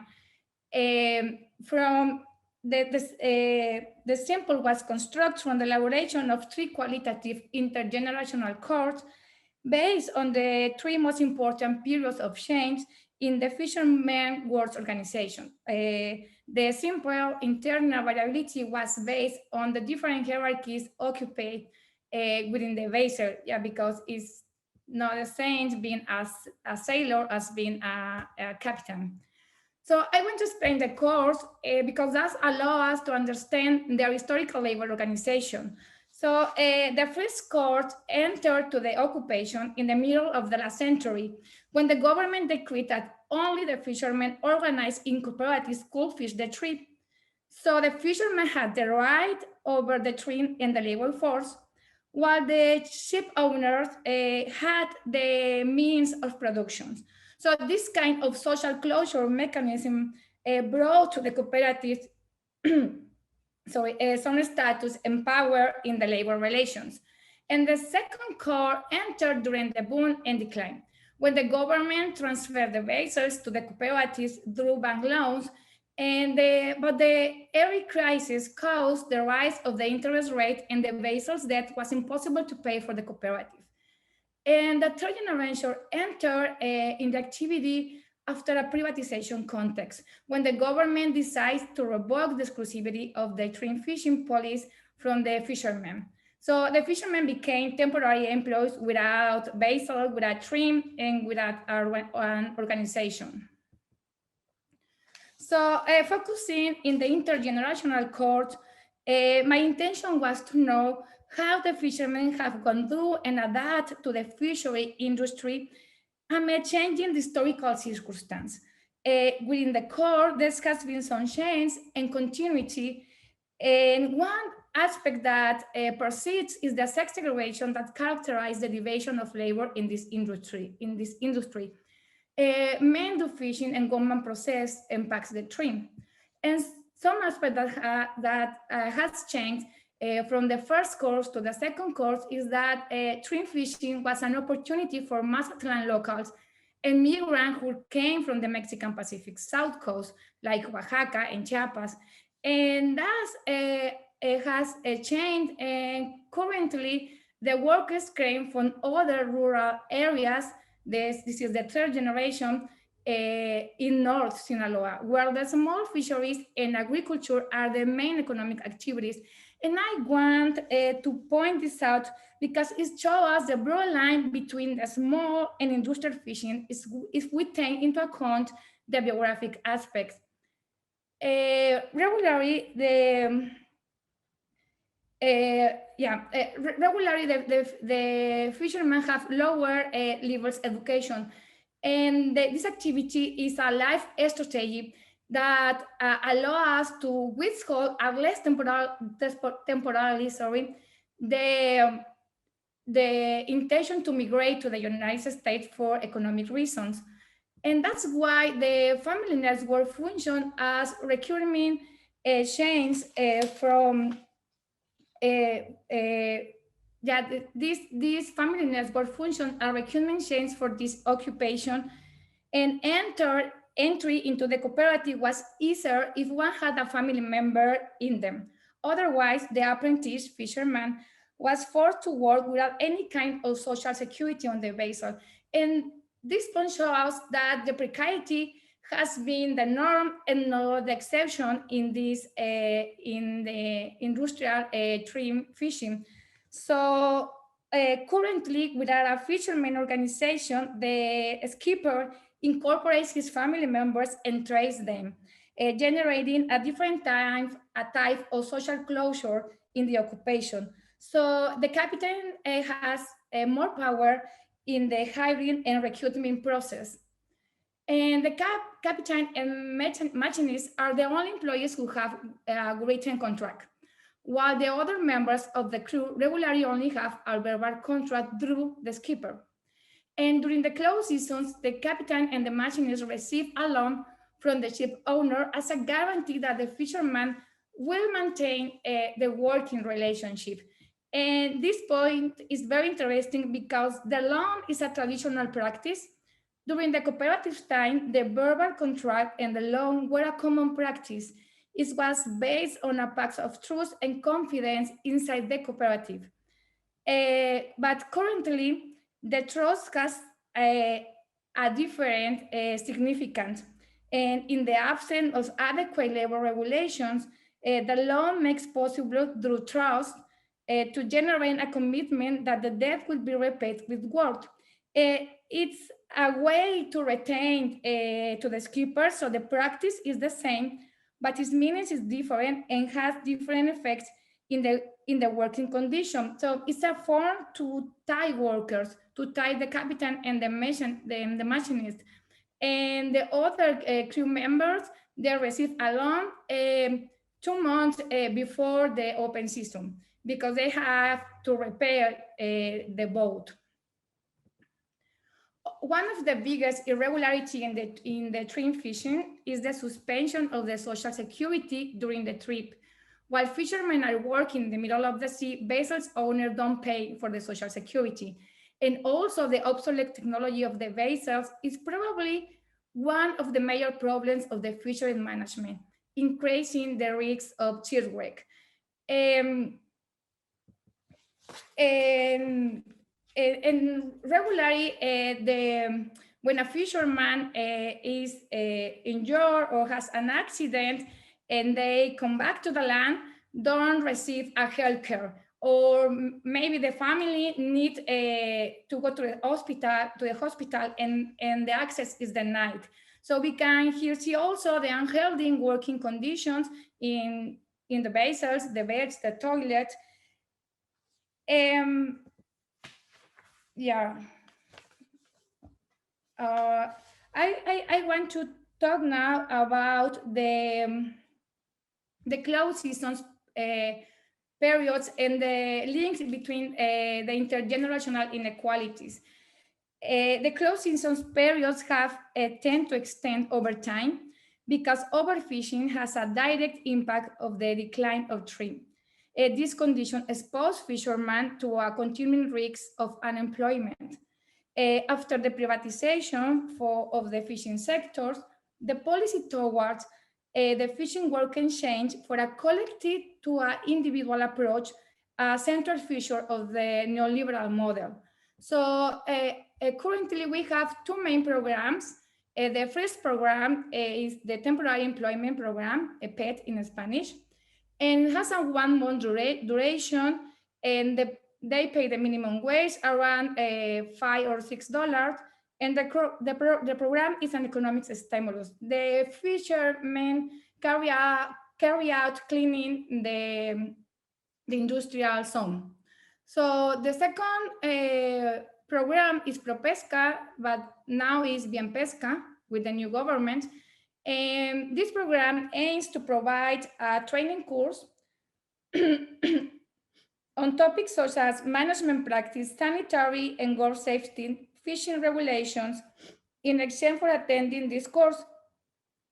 From the sample was constructed from the elaboration of 3 qualitative intergenerational cohorts based on the 3 most important periods of change in the Fishermen World Organization. The simple internal variability was based on the different hierarchies occupied within the vessel, because it's not the same being a sailor as being a captain. So I want to explain the course because that allows us to understand their historical labor organization. So the first cohort entered to the occupation in the middle of the last century, when the government decreed that only the fishermen organized in cooperatives could fish the shrimp. So the fishermen had the right over the shrimp and the labor force, while the ship owners had the means of production. So this kind of social closure mechanism brought to the cooperatives some status and power in the labor relations. And the second core entered during the boom and decline, when the government transferred the vessels to the cooperatives through bank loans. But the early crisis caused the rise of the interest rate, and the vessels debt was impossible to pay for the cooperative. And the third generation entered in the activity after a privatization context, when the government decides to revoke the exclusivity of the shrimp fishing policy from the fishermen. So the fishermen became temporary employees without vessel, without shrimp, and without an organization. So focusing in the intergenerational cohort, my intention was to know how the fishermen have gone through and adapt to the fishery industry amid changing historical circumstance. Within the core, there has been some change and continuity. And one aspect that persists is the sex segregation that characterized the division of labor in this industry. Men do fishing and women process and packs the shrimp. And some aspect that has changed from the first course to the second course is that shrimp fishing was an opportunity for Mazatlan locals and migrants who came from the Mexican Pacific South Coast, like Oaxaca and Chiapas. And that has changed, and currently the workers came from other rural areas. This is the third generation in North Sinaloa, where the small fisheries and agriculture are the main economic activities. And I want to point this out because it shows us the broad line between the small and industrial fishing if we take into account the geographic aspects. Regularly, Regularly the fishermen have lower levels education, and this activity is a life strategy that allow us to withhold, at least temporarily, the intention to migrate to the United States for economic reasons. And that's why the family network function as recruitment chains from these family network function are recruitment chains for this occupation, and entry into the cooperative was easier if one had a family member in them. Otherwise, the apprentice fisherman was forced to work without any kind of social security on the vessel. And this point shows that the precarity has been the norm and not the exception in this in the industrial trim fishing. So currently, without a fisherman organization, the skipper incorporates his family members and traces them, generating a different type of social closure in the occupation. So the captain has more power in the hiring and recruitment process. And the captain and machinists are the only employees who have a written contract, while the other members of the crew regularly only have a verbal contract through the skipper. And during the close seasons, the captain and the machinist receive a loan from the ship owner as a guarantee that the fisherman will maintain the working relationship. And this point is very interesting because the loan is a traditional practice. During the cooperative time, the verbal contract and the loan were a common practice. It was based on a pact of trust and confidence inside the cooperative. But currently, the trust has a different significance. And in the absence of adequate labor regulations, the law makes possible through trust to generate a commitment that the debt will be repaid with work. It's a way to retain to the skipper, so the practice is the same, but its meaning is different and has different effects in the working condition. So it's a form to tie workers, to tie the captain and the machinist. And the other crew members, they receive a loan 2 months before the open season because they have to repair the boat. One of the biggest irregularity in the trim fishing is the suspension of the social security during the trip. While fishermen are working in the middle of the sea, vessels owners don't pay for the social security. And also the obsolete technology of the vessels is probably one of the major problems of the fisheries management, increasing the risks of shipwreck. And regularly, when a fisherman is injured or has an accident and they come back to the land, don't receive a health care, or maybe the family need to go to the hospital, and the access is denied. So we can here see also the unhealthy working conditions in the vessels, the beds, the toilet. Yeah. I want to talk now about the close seasons periods and the links between the intergenerational inequalities. The close seasons periods have tend to extend over time because overfishing has a direct impact of the decline of trim. This condition exposed fishermen to a continuing risk of unemployment. After the privatization of the fishing sectors, the policy towards the fishing world can change for a collective to an individual approach, a central feature of the neoliberal model. So currently we have two main programs. The first program is the Temporary Employment Program, a PET in Spanish, and has a 1 month duration, and they pay the minimum wage around $5 or $6, and the program is an economic stimulus. The fishermen carry out cleaning the industrial zone. So the second program is ProPesca, but now is Bien Pesca with the new government. And this program aims to provide a training course on topics such as management practice, sanitary and work safety, fishing regulations. In exchange for attending this course,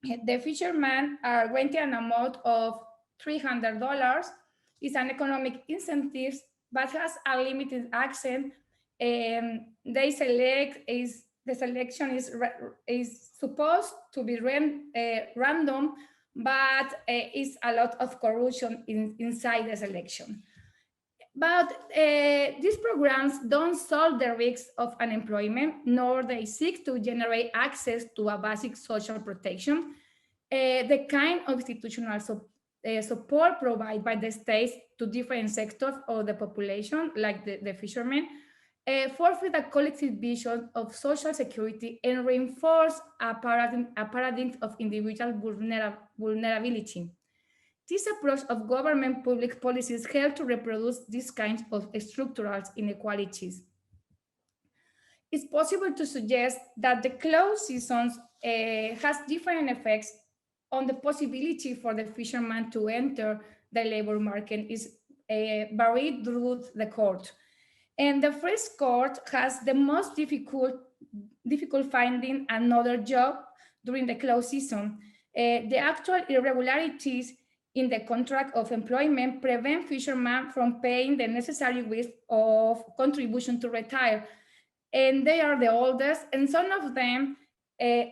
the fishermen are granted an amount of $300. It's an economic incentive, but has a limited access. They select the selection is supposed to be random, but it's a lot of corruption inside the selection. But these programs don't solve the risks of unemployment, nor they seek to generate access to a basic social protection. The kind of institutional support provided by the states to different sectors of the population, like the fishermen, forfeit a collective vision of social security and reinforce a paradigm of individual vulnerability. This approach of government public policies help to reproduce these kinds of structural inequalities. It's possible to suggest that the closed seasons has different effects on the possibility for the fisherman to enter the labor market is varied through the court. And the first court has the most difficult finding another job during the closed season. The actual irregularities in the contract of employment prevent fishermen from paying the necessary risk of contribution to retire. And they are the oldest, and some of them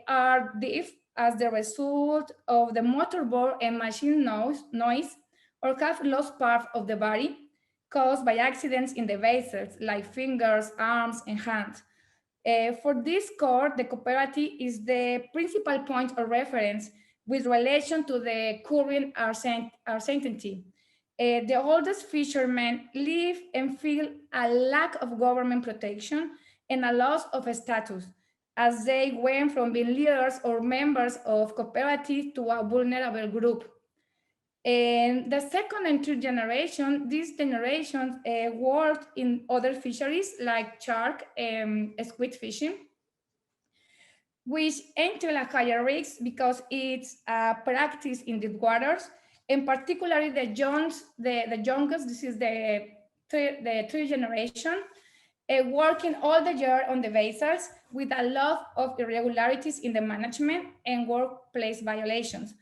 are deaf as the result of the motorboat and machine noise, or have lost part of the body caused by accidents in the vessels, like fingers, arms, and hands. For this court, the cooperative is the principal point of reference with relation to the current uncertainty. The oldest fishermen live and feel a lack of government protection and a loss of status, as they went from being leaders or members of cooperative to a vulnerable group. And the second and third generation, these generations worked in other fisheries like shark and squid fishing, which entail a higher risk because it's a practice in the waters, and particularly the youngest, this is the third generation, working all the year on the vessels with a lot of irregularities in the management and workplace violations.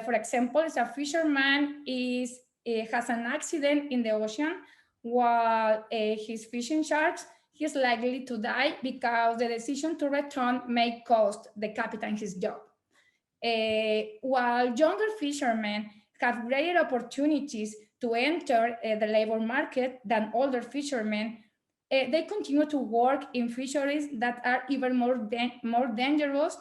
For example, if a fisherman has an accident in the ocean while he's fishing sharks, he's likely to die because the decision to return may cost the captain his job. While younger fishermen have greater opportunities to enter the labor market than older fishermen, they continue to work in fisheries that are even more dangerous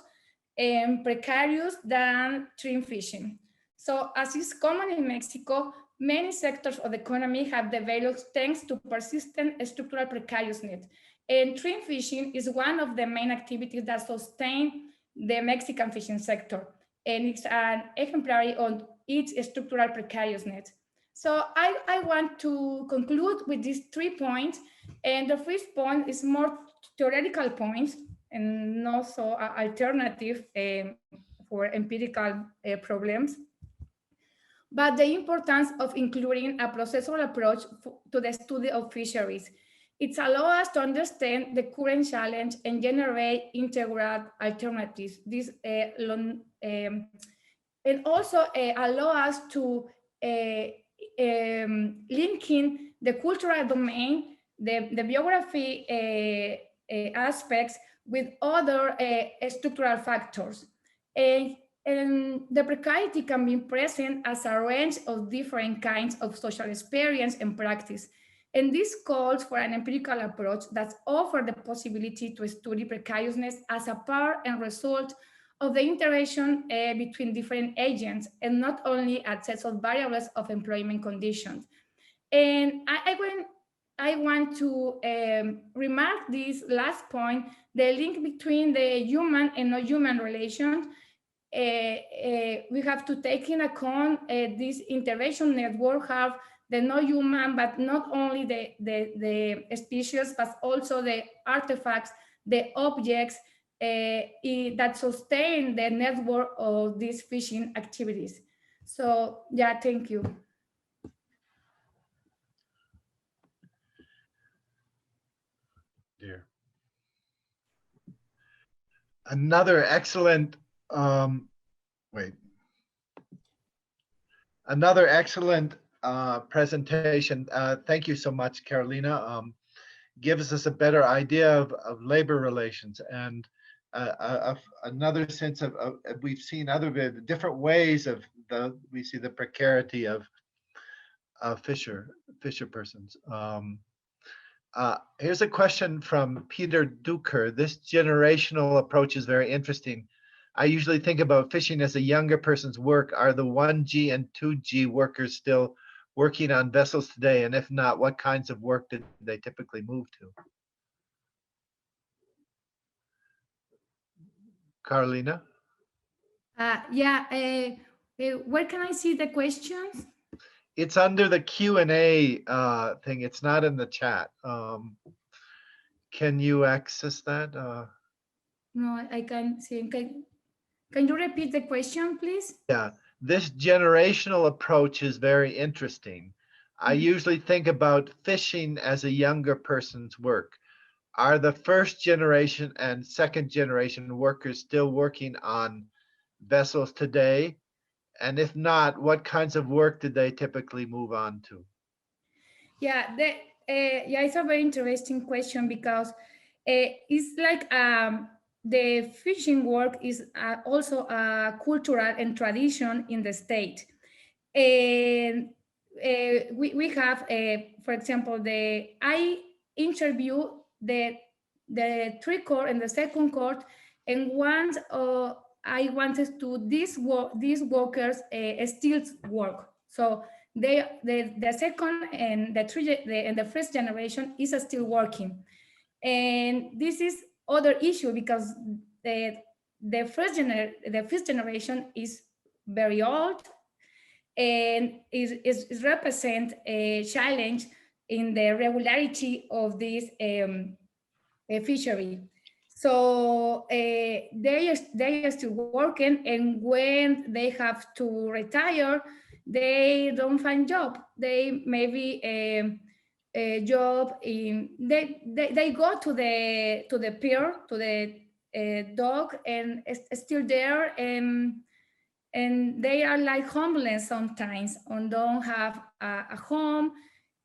and precarious than trim fishing. So as is common in Mexico, many sectors of the economy have developed thanks to persistent structural precariousness. And trim fishing is one of the main activities that sustain the Mexican fishing sector. And it's an exemplary on its structural precariousness. So I want to conclude with these 3 points. And the first point is more theoretical points and also alternative for empirical problems. But the importance of including a processual approach to the study of fisheries. It allows us to understand the current challenge and generate integral alternatives. This and also allow us to link in the cultural domain, the biography aspects with other structural factors. And the precarity can be present as a range of different kinds of social experience and practice. And this calls for an empirical approach that offers the possibility to study precariousness as a part and result of the interaction between different agents, and not only at sets of variables of employment conditions. And I want to remark this last point, the link between the human and non-human relations. We have to take in account this intervention network have the non-human, but not only the species, but also the artifacts, the objects that sustain the network of these fishing activities. So yeah, thank you. Dear. Another excellent, another excellent presentation. Thank you so much, Carolina. Gives us a better idea of labor relations and another sense of we've seen other different ways of we see the precarity of fisher persons. Here's a question from Peter Duker. This generational approach is very interesting. I usually think about fishing as a younger person's work. Are the 1G and 2G workers still working on vessels today? And if not, what kinds of work did they typically move to? Carolina? Where can I see the questions? It's under the Q&A thing. It's not in the chat. Can you access that? No, I can't see. Can you repeat the question, please? Yeah, this generational approach is very interesting. I usually think about fishing as a younger person's work. Are the first generation and second generation workers still working on vessels today? And if not, what kinds of work did they typically move on to? Yeah, it's a very interesting question because it's like the fishing work is also a cultural and tradition in the state. And we have, for example, I interview the 3 court and the 2nd court, and once I wanted to these workers still work. So the second and the first generation is still working, and this is other issue because the first generation is very old and is represent a challenge in the regularity of this fishery. So they are still working, and when they have to retire, they don't find job. They maybe a job in they go to the pier, to the dock, and it's still there, and they are like homeless sometimes and don't have a home,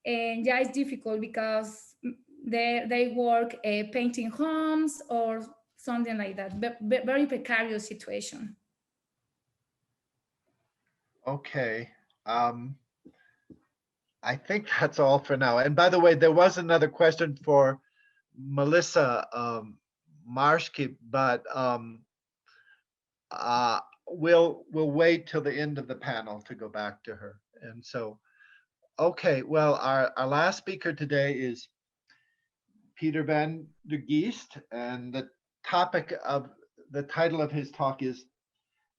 and yeah, it's difficult because they work painting homes or something like that. Very precarious situation. Okay. I think that's all for now. And by the way, there was another question for Melissa Marschke, but we'll wait till the end of the panel to go back to her. And so, okay, well, our last speaker today is Peter Vandergeest, and the title of his talk is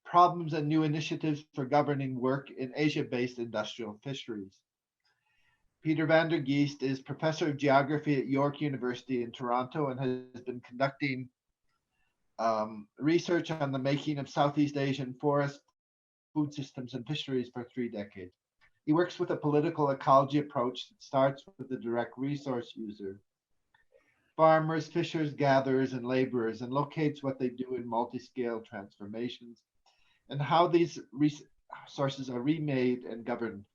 Problems and New Initiatives for Governing Work in Asia-Based Industrial Fisheries. Peter Vandergeest is professor of geography at York University in Toronto and has been conducting research on the making of Southeast Asian forests, food systems, and fisheries for 3 decades. He works with a political ecology approach that starts with the direct resource user, farmers, fishers, gatherers, and laborers, and locates what they do in multi-scale transformations and how these resources are remade and governed.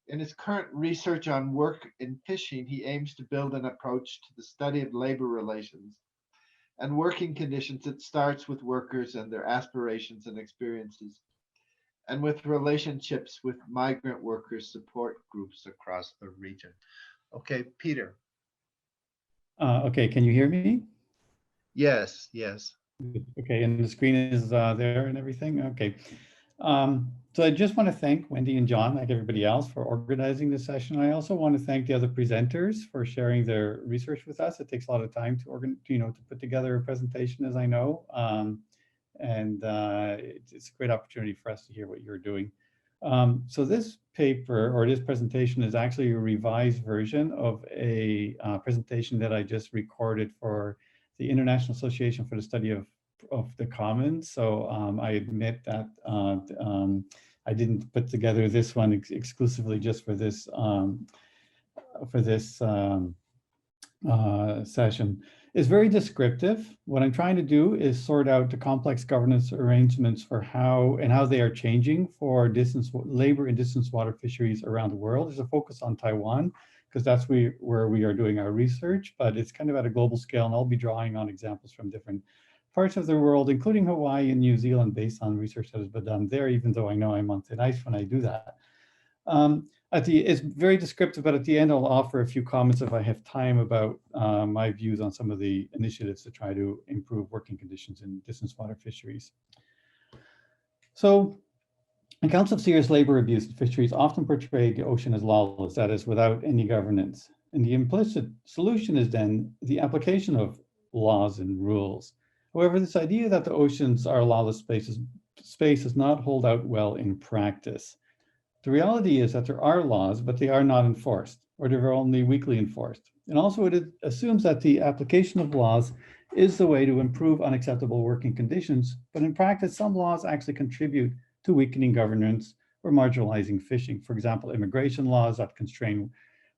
In his current research on work in fishing, he aims to build an approach to the study of labor relations and working conditions that starts with workers and their aspirations and experiences, and with relationships with migrant workers support groups across the region. Okay, Peter. Okay, can you hear me? Yes, yes. Okay, and the screen is there and everything? Okay. So I just want to thank Wendy and John, like everybody else, for organizing this session. I also want to thank the other presenters for sharing their research with us. It takes a lot of time to put together a presentation, as I know, and it's a great opportunity for us to hear what you're doing. So this paper or this presentation is actually a revised version of a presentation that I just recorded for the International Association for the Study of the Commons. So I admit that I didn't put together this one exclusively just for this session. Is very descriptive. What I'm trying to do is sort out the complex governance arrangements for how they are changing for labor in distance water fisheries around the world. There's a focus on Taiwan because that's where we are doing our research, but it's kind of at a global scale, and I'll be drawing on examples from different parts of the world, including Hawaii and New Zealand, based on research that has been done there, even though I know I'm on thin ice when I do that. It's very descriptive, but at the end, I'll offer a few comments if I have time about my views on some of the initiatives to try to improve working conditions in distance water fisheries. So accounts of serious labor abuse in fisheries often portray the ocean as lawless, that is, without any governance. And the implicit solution is then the application of laws and rules. However, this idea that the oceans are lawless spaces does not hold out well in practice. The reality is that there are laws, but they are not enforced, or they're only weakly enforced. And also it assumes that the application of laws is the way to improve unacceptable working conditions, but in practice, some laws actually contribute to weakening governance or marginalizing fishing. For example, immigration laws that constrain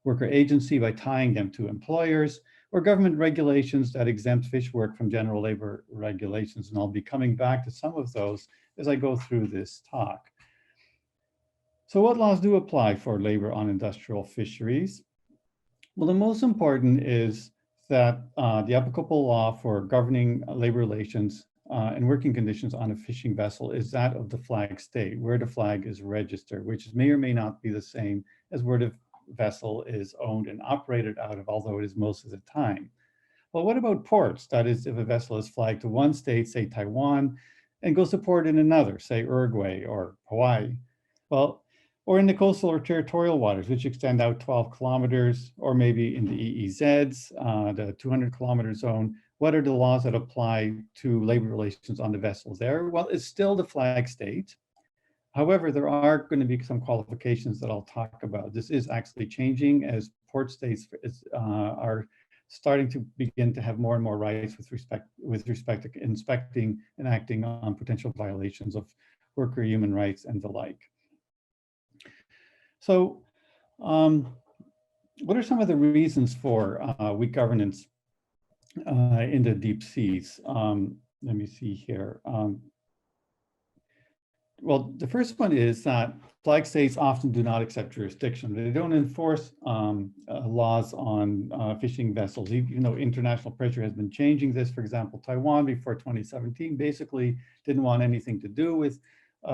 worker agency by tying them to employers, or government regulations that exempt fish work from general labor regulations. And I'll be coming back to some of those as I go through this talk. So what laws do apply for labor on industrial fisheries? Well, the most important is that the applicable law for governing labor relations and working conditions on a fishing vessel is that of the flag state, where the flag is registered, which may or may not be the same as where the vessel is owned and operated out of, although it is most of the time. Well, what about ports? That is, if a vessel is flagged to one state, say Taiwan, and goes to port in another, say Uruguay or Hawaii. Well, or in the coastal or territorial waters, which extend out 12 kilometers, or maybe in the EEZs, the 200-kilometer zone. What are the laws that apply to labor relations on the vessels there? Well, it's still the flag state. However, there are going to be some qualifications that I'll talk about. This is actually changing as port states are starting to begin to have more and more rights with respect to inspecting and acting on potential violations of worker human rights and the like. So what are some of the reasons for weak governance in the deep seas? Let me see here. Well, the first one is that flag states often do not accept jurisdiction. They don't enforce laws on fishing vessels. You know, international pressure has been changing this. For example, Taiwan before 2017 basically didn't want anything to do with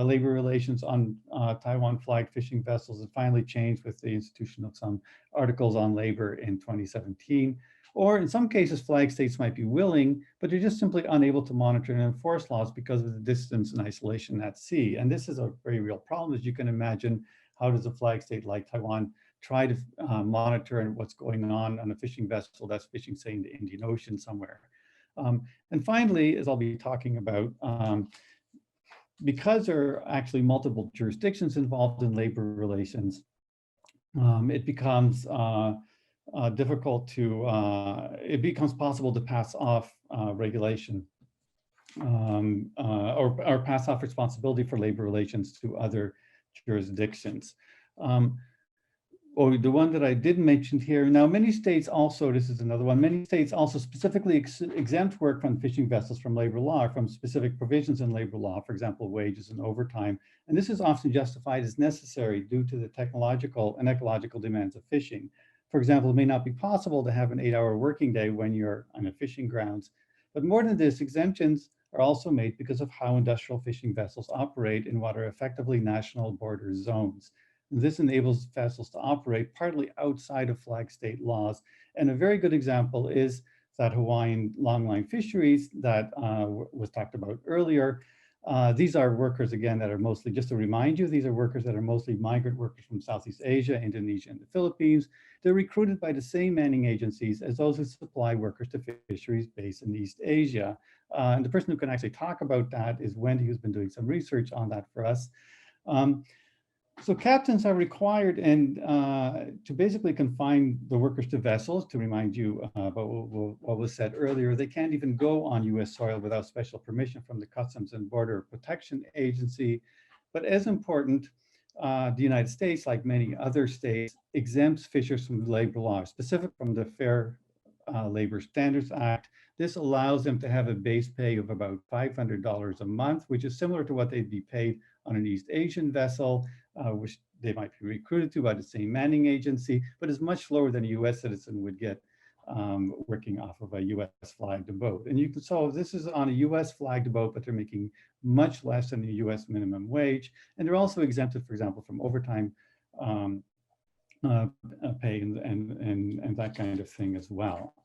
labor relations on Taiwan flagged fishing vessels. It finally changed with the institution of some articles on labor in 2017. Or in some cases, flag states might be willing, but they're just simply unable to monitor and enforce laws because of the distance and isolation at sea. And this is a very real problem, as you can imagine. How does a flag state like Taiwan try to monitor what's going on a fishing vessel that's fishing, say, in the Indian Ocean somewhere? And finally, as I'll be talking about, because there are actually multiple jurisdictions involved in labor relations, it becomes difficult to, it becomes possible to pass off regulation or pass off responsibility for labor relations to other jurisdictions. Or the one that I didn't mention here, now many states also, this is another one, many states also specifically exempt work from fishing vessels from labor law, from specific provisions in labor law, for example, wages and overtime. And this is often justified as necessary due to the technological and ecological demands of fishing. For example, it may not be possible to have an 8-hour working day when you're on a fishing grounds. But more than this, exemptions are also made because of how industrial fishing vessels operate in what are effectively national border zones. This enables vessels to operate partly outside of flag state laws. And a very good example is that Hawaiian longline fisheries that was talked about earlier. These are workers, again, that are mostly, just to remind you, these are workers that are mostly migrant workers from Southeast Asia, Indonesia, and the Philippines. They're recruited by the same manning agencies as those who supply workers to fisheries based in East Asia. And the person who can actually talk about that is Wendy, who's been doing some research on that for us. So captains are required and to basically confine the workers to vessels. To remind you about what was said earlier, they can't even go on US soil without special permission from the Customs and Border Protection Agency. But as important, the United States, like many other states, exempts fishers from labor law, specific from the Fair Labor Standards Act. This allows them to have a base pay of about $500 a month, which is similar to what they'd be paid on an East Asian vessel, which they might be recruited to by the same manning agency, but is much lower than a US citizen would get working off of a US flagged boat. And you can, so this is on a US flagged boat, but they're making much less than the US minimum wage. And they're also exempted, for example, from overtime pay and that kind of thing as well.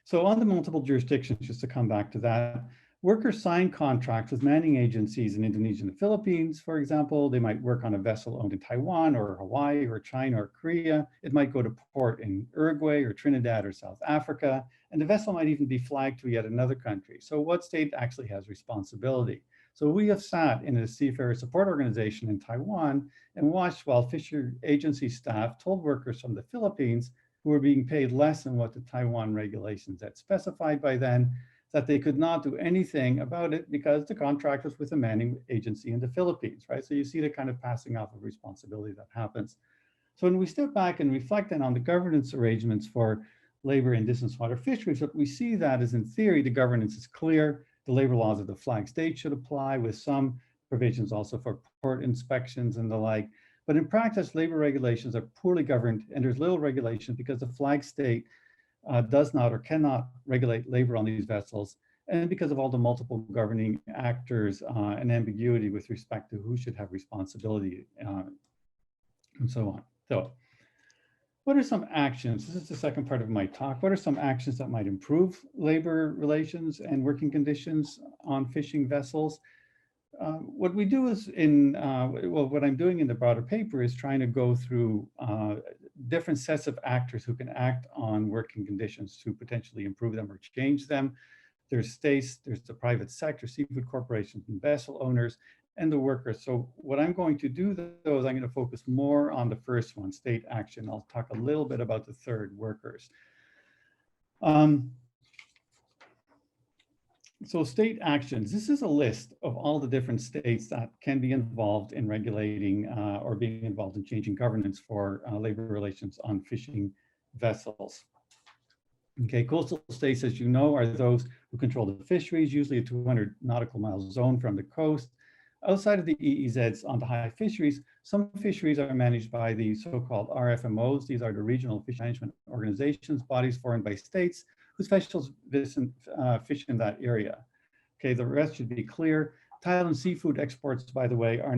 So on the multiple jurisdictions, just to come back to that, workers sign contracts with manning agencies in Indonesia and the Philippines, for example. They might work on a vessel owned in Taiwan or Hawaii or China or Korea. It might go to port in Uruguay or Trinidad or South Africa. And the vessel might even be flagged to yet another country. So what state actually has responsibility? So we have sat in a seafarer support organization in Taiwan and watched while fisher agency staff told workers from the Philippines who were being paid less than what the Taiwan regulations had specified by then, that they could not do anything about it because the contract was with a manning agency in the Philippines, right? So you see the kind of passing off of responsibility that happens. So when we step back and reflect then on the governance arrangements for labor in distance water fisheries, what we see that is, in theory, the governance is clear. The labor laws of the flag state should apply, with some provisions also for port inspections and the like. But in practice, labor regulations are poorly governed, and there's little regulation because the flag state does not or cannot regulate labor on these vessels, and because of all the multiple governing actors and ambiguity with respect to who should have responsibility and so on. So what are some actions? This is the second part of my talk. What are some actions that might improve labor relations and working conditions on fishing vessels? What we do is well, what I'm doing in the broader paper is trying to go through different sets of actors who can act on working conditions to potentially improve them or change them. There's states, there's the private sector, seafood corporations and vessel owners, and the workers. So what I'm going to do though is I'm going to focus more on the first one, state action. I'll talk a little bit about the third, workers. So state actions, this is a list of all the different states that can be involved in regulating or being involved in changing governance for labor relations on fishing vessels. Okay, coastal states, as you know, are those who control the fisheries, usually a 200 nautical mile zone from the coast. Outside of the EEZs on the high fisheries, some fisheries are managed by the so-called RFMOs. These are the regional fish management organizations, bodies formed by states whose vessels fish in that area. Okay, the rest should be clear. Thailand seafood exports, by the way, are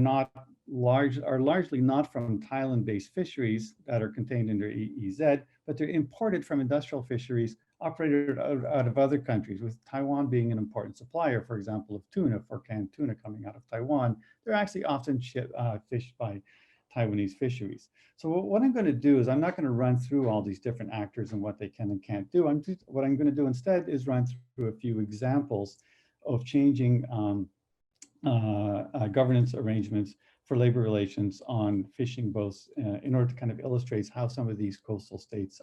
largely not from Thailand-based fisheries that are contained in their EEZ, but they're imported from industrial fisheries operated out of other countries, with Taiwan being an important supplier, for example, of tuna, for canned tuna coming out of Taiwan. They're actually often fished by Taiwanese fisheries. So what I'm going to do is I'm not going to run through all these different actors and what they can and can't do. What I'm going to do instead is run through a few examples of changing governance arrangements for labor relations on fishing boats in order to kind of illustrate how some of these coastal states,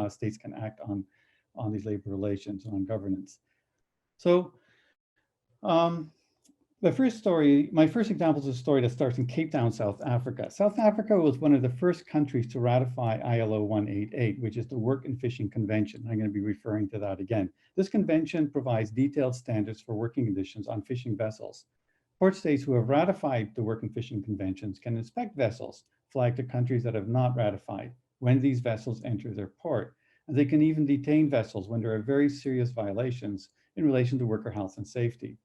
states can act on these labor relations and on governance. So my first example is a story that starts in Cape Town, South Africa. South Africa was one of the first countries to ratify ILO 188, which is the Work and Fishing Convention. I'm going to be referring to that again. This convention provides detailed standards for working conditions on fishing vessels. Port states who have ratified the Work and Fishing Conventions can inspect vessels flagged to countries that have not ratified when these vessels enter their port. And they can even detain vessels when there are very serious violations in relation to worker health and safety.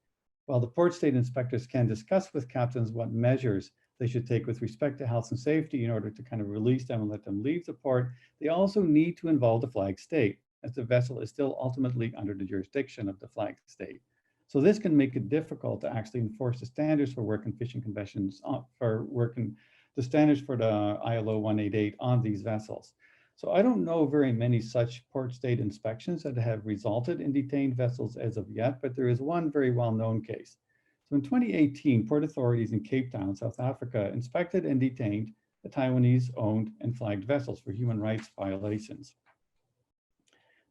While the port state inspectors can discuss with captains what measures they should take with respect to health and safety in order to kind of release them and let them leave the port, they also need to involve the flag state, as the vessel is still ultimately under the jurisdiction of the flag state. So this can make it difficult to actually enforce the standards for work and fishing conventions, the standards for the ILO 188 on these vessels. So I don't know very many such port state inspections that have resulted in detained vessels as of yet, but there is one very well-known case. So in 2018, port authorities in Cape Town, South Africa, inspected and detained the Taiwanese-owned and flagged vessels for human rights violations.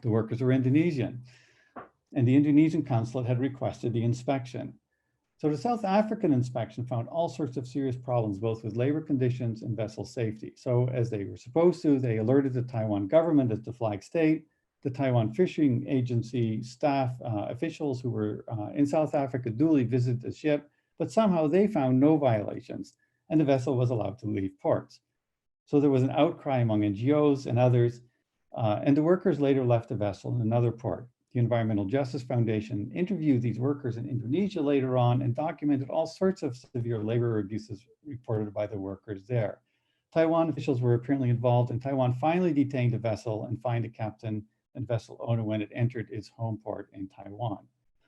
The workers were Indonesian, and the Indonesian consulate had requested the inspection. So the South African inspection found all sorts of serious problems, both with labor conditions and vessel safety. So as they were supposed to, they alerted the Taiwan government as the flag state, the Taiwan Fishing Agency staff officials who were in South Africa duly visited the ship, but somehow they found no violations and the vessel was allowed to leave ports. So there was an outcry among NGOs and others, and the workers later left the vessel in another port. The Environmental Justice Foundation interviewed these workers in Indonesia later on and documented all sorts of severe labor abuses reported by the workers there. Taiwan officials were apparently involved, and Taiwan finally detained the vessel and fined a captain and vessel owner when it entered its home port in Taiwan.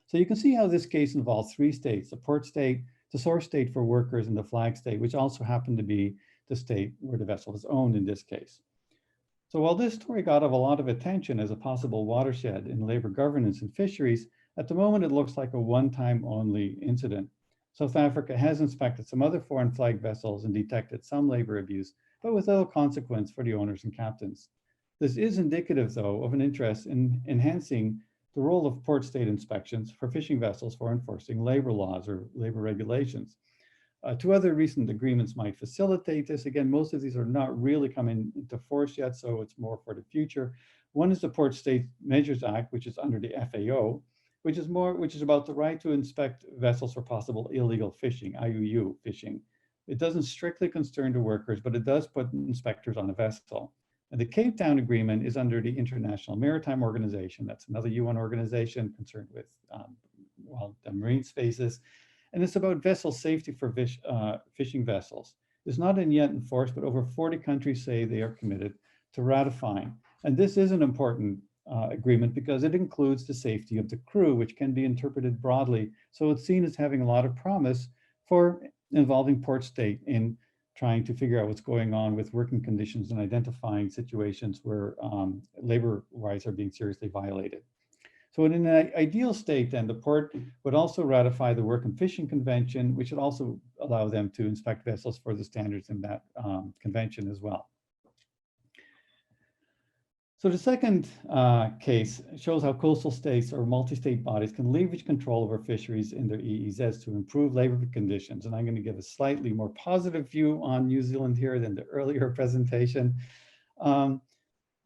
So you can see how this case involves three states: the port state, the source state for workers, and the flag state, which also happened to be the state where the vessel was owned in this case. So while this story got a lot of attention as a possible watershed in labor governance and fisheries, at the moment it looks like a one-time only incident. South Africa has inspected some other foreign flag vessels and detected some labor abuse, but with little consequence for the owners and captains. This is indicative, though, of an interest in enhancing the role of port state inspections for fishing vessels for enforcing labor laws or labor regulations. Two other recent agreements might facilitate this. Again, most of these are not really coming into force yet, so it's more for the future. One is the Port State Measures Act, which is under the FAO, which is about the right to inspect vessels for possible illegal fishing, IUU fishing. It doesn't strictly concern the workers, but it does put inspectors on a vessel. And the Cape Town Agreement is under the International Maritime Organization. That's another UN organization concerned with the marine spaces. And it's about vessel safety for fishing vessels. It's not yet enforced, but over 40 countries say they are committed to ratifying. And this is an important agreement because it includes the safety of the crew, which can be interpreted broadly. So it's seen as having a lot of promise for involving port state in trying to figure out what's going on with working conditions and identifying situations where labor rights are being seriously violated. So in an ideal state, then, the port would also ratify the Work and Fishing Convention, which would also allow them to inspect vessels for the standards in that convention as well. So the second case shows how coastal states or multi-state bodies can leverage control over fisheries in their EEZs to improve labor conditions. And I'm going to give a slightly more positive view on New Zealand here than the earlier presentation.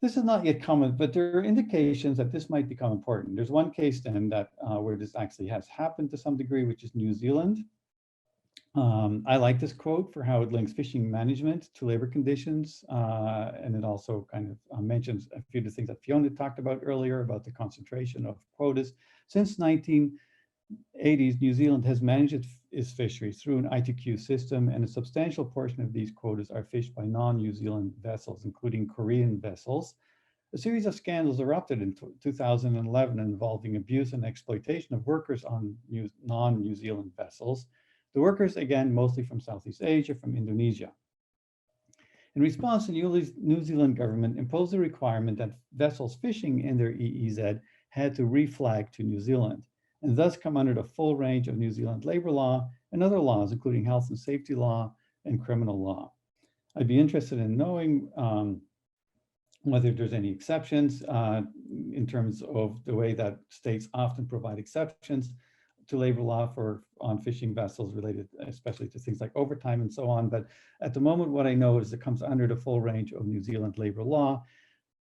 This is not yet common, but there are indications that this might become important. There's one case then that where this actually has happened to some degree, which is New Zealand. I like this quote for how it links fishing management to labor conditions. And it also kind of mentions a few of the things that Fiona talked about earlier about the concentration of quotas. Since 1980s, New Zealand has managed its fisheries through an ITQ system, and a substantial portion of these quotas are fished by non-New Zealand vessels, including Korean vessels. A series of scandals erupted in 2011 involving abuse and exploitation of workers on non-New Zealand vessels. The workers, again, mostly from Southeast Asia, from Indonesia. In response, the New Zealand government imposed a requirement that vessels fishing in their EEZ had to reflag to New Zealand, and thus come under the full range of New Zealand labor law and other laws, including health and safety law and criminal law. I'd be interested in knowing whether there's any exceptions in terms of the way that states often provide exceptions to labor law on fishing vessels related especially to things like overtime and so on. But at the moment, what I know is it comes under the full range of New Zealand labor law.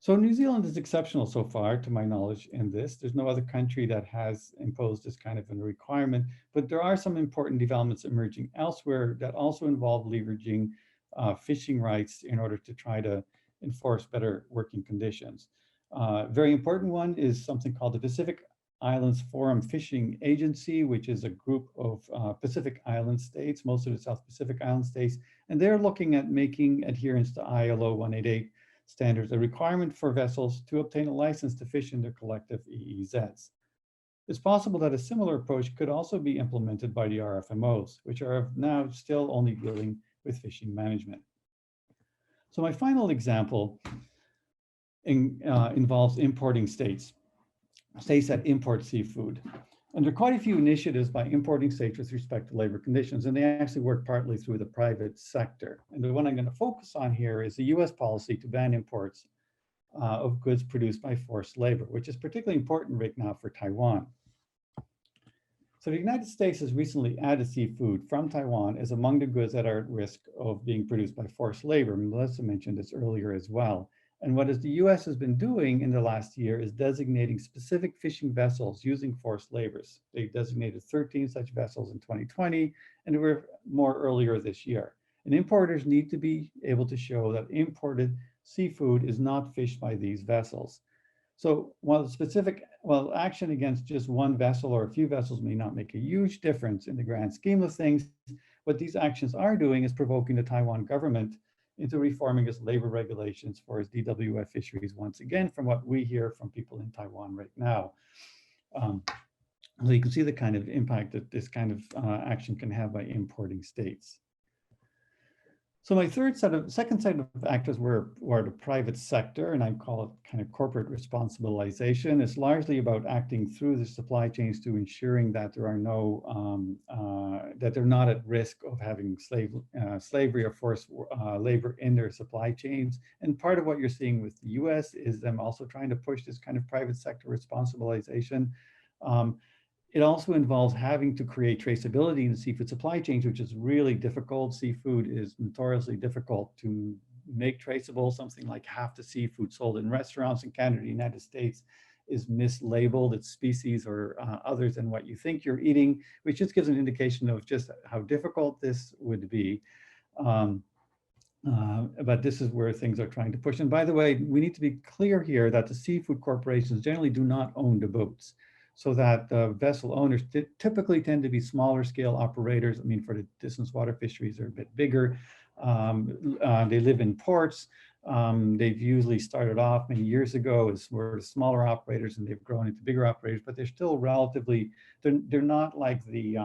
So New Zealand is exceptional so far, to my knowledge, in this. There's no other country that has imposed this kind of a requirement, but there are some important developments emerging elsewhere that also involve leveraging fishing rights in order to try to enforce better working conditions. Very important one is something called the Pacific Islands Forum Fishing Agency, which is a group of Pacific Island states, most of the South Pacific Island states, and they're looking at making adherence to ILO 188 standards a requirement for vessels to obtain a license to fish in their collective EEZs. It's possible that a similar approach could also be implemented by the RFMOs, which are now still only dealing with fishing management. So my final example involves importing states that import seafood. And there are quite a few initiatives by importing states with respect to labor conditions, and they actually work partly through the private sector. And the one I'm going to focus on here is the US policy to ban imports of goods produced by forced labor, which is particularly important right now for Taiwan. So the United States has recently added seafood from Taiwan as among the goods that are at risk of being produced by forced labor. Melissa mentioned this earlier as well. And what the US has been doing in the last year is designating specific fishing vessels using forced labors. They designated 13 such vessels in 2020, and there were more earlier this year. And importers need to be able to show that imported seafood is not fished by these vessels. So while action against just one vessel or a few vessels may not make a huge difference in the grand scheme of things, what these actions are doing is provoking the Taiwan government into reforming its labor regulations for its DWF fisheries once again, from what we hear from people in Taiwan right now. So you can see the kind of impact that this kind of action can have by importing states. So my second set of actors were the private sector, and I call it kind of corporate responsibilization. It's largely about acting through the supply chains to ensuring that there are no, that they're not at risk of having slavery or forced labor in their supply chains. And part of what you're seeing with the US is them also trying to push this kind of private sector responsibilization. It also involves having to create traceability in the seafood supply chains, which is really difficult. Seafood is notoriously difficult to make traceable. Something like half the seafood sold in restaurants in Canada, the United States, is mislabeled. It's species or others than what you think you're eating, which just gives an indication of just how difficult this would be. But this is where things are trying to push. And by the way, we need to be clear here that the seafood corporations generally do not own the boats, so that the vessel owners typically tend to be smaller scale operators. I mean, for the distance water fisheries, they're a bit bigger. They live in ports. They've usually started off many years ago as were smaller operators, and they've grown into bigger operators, but they're still relatively, they're not like the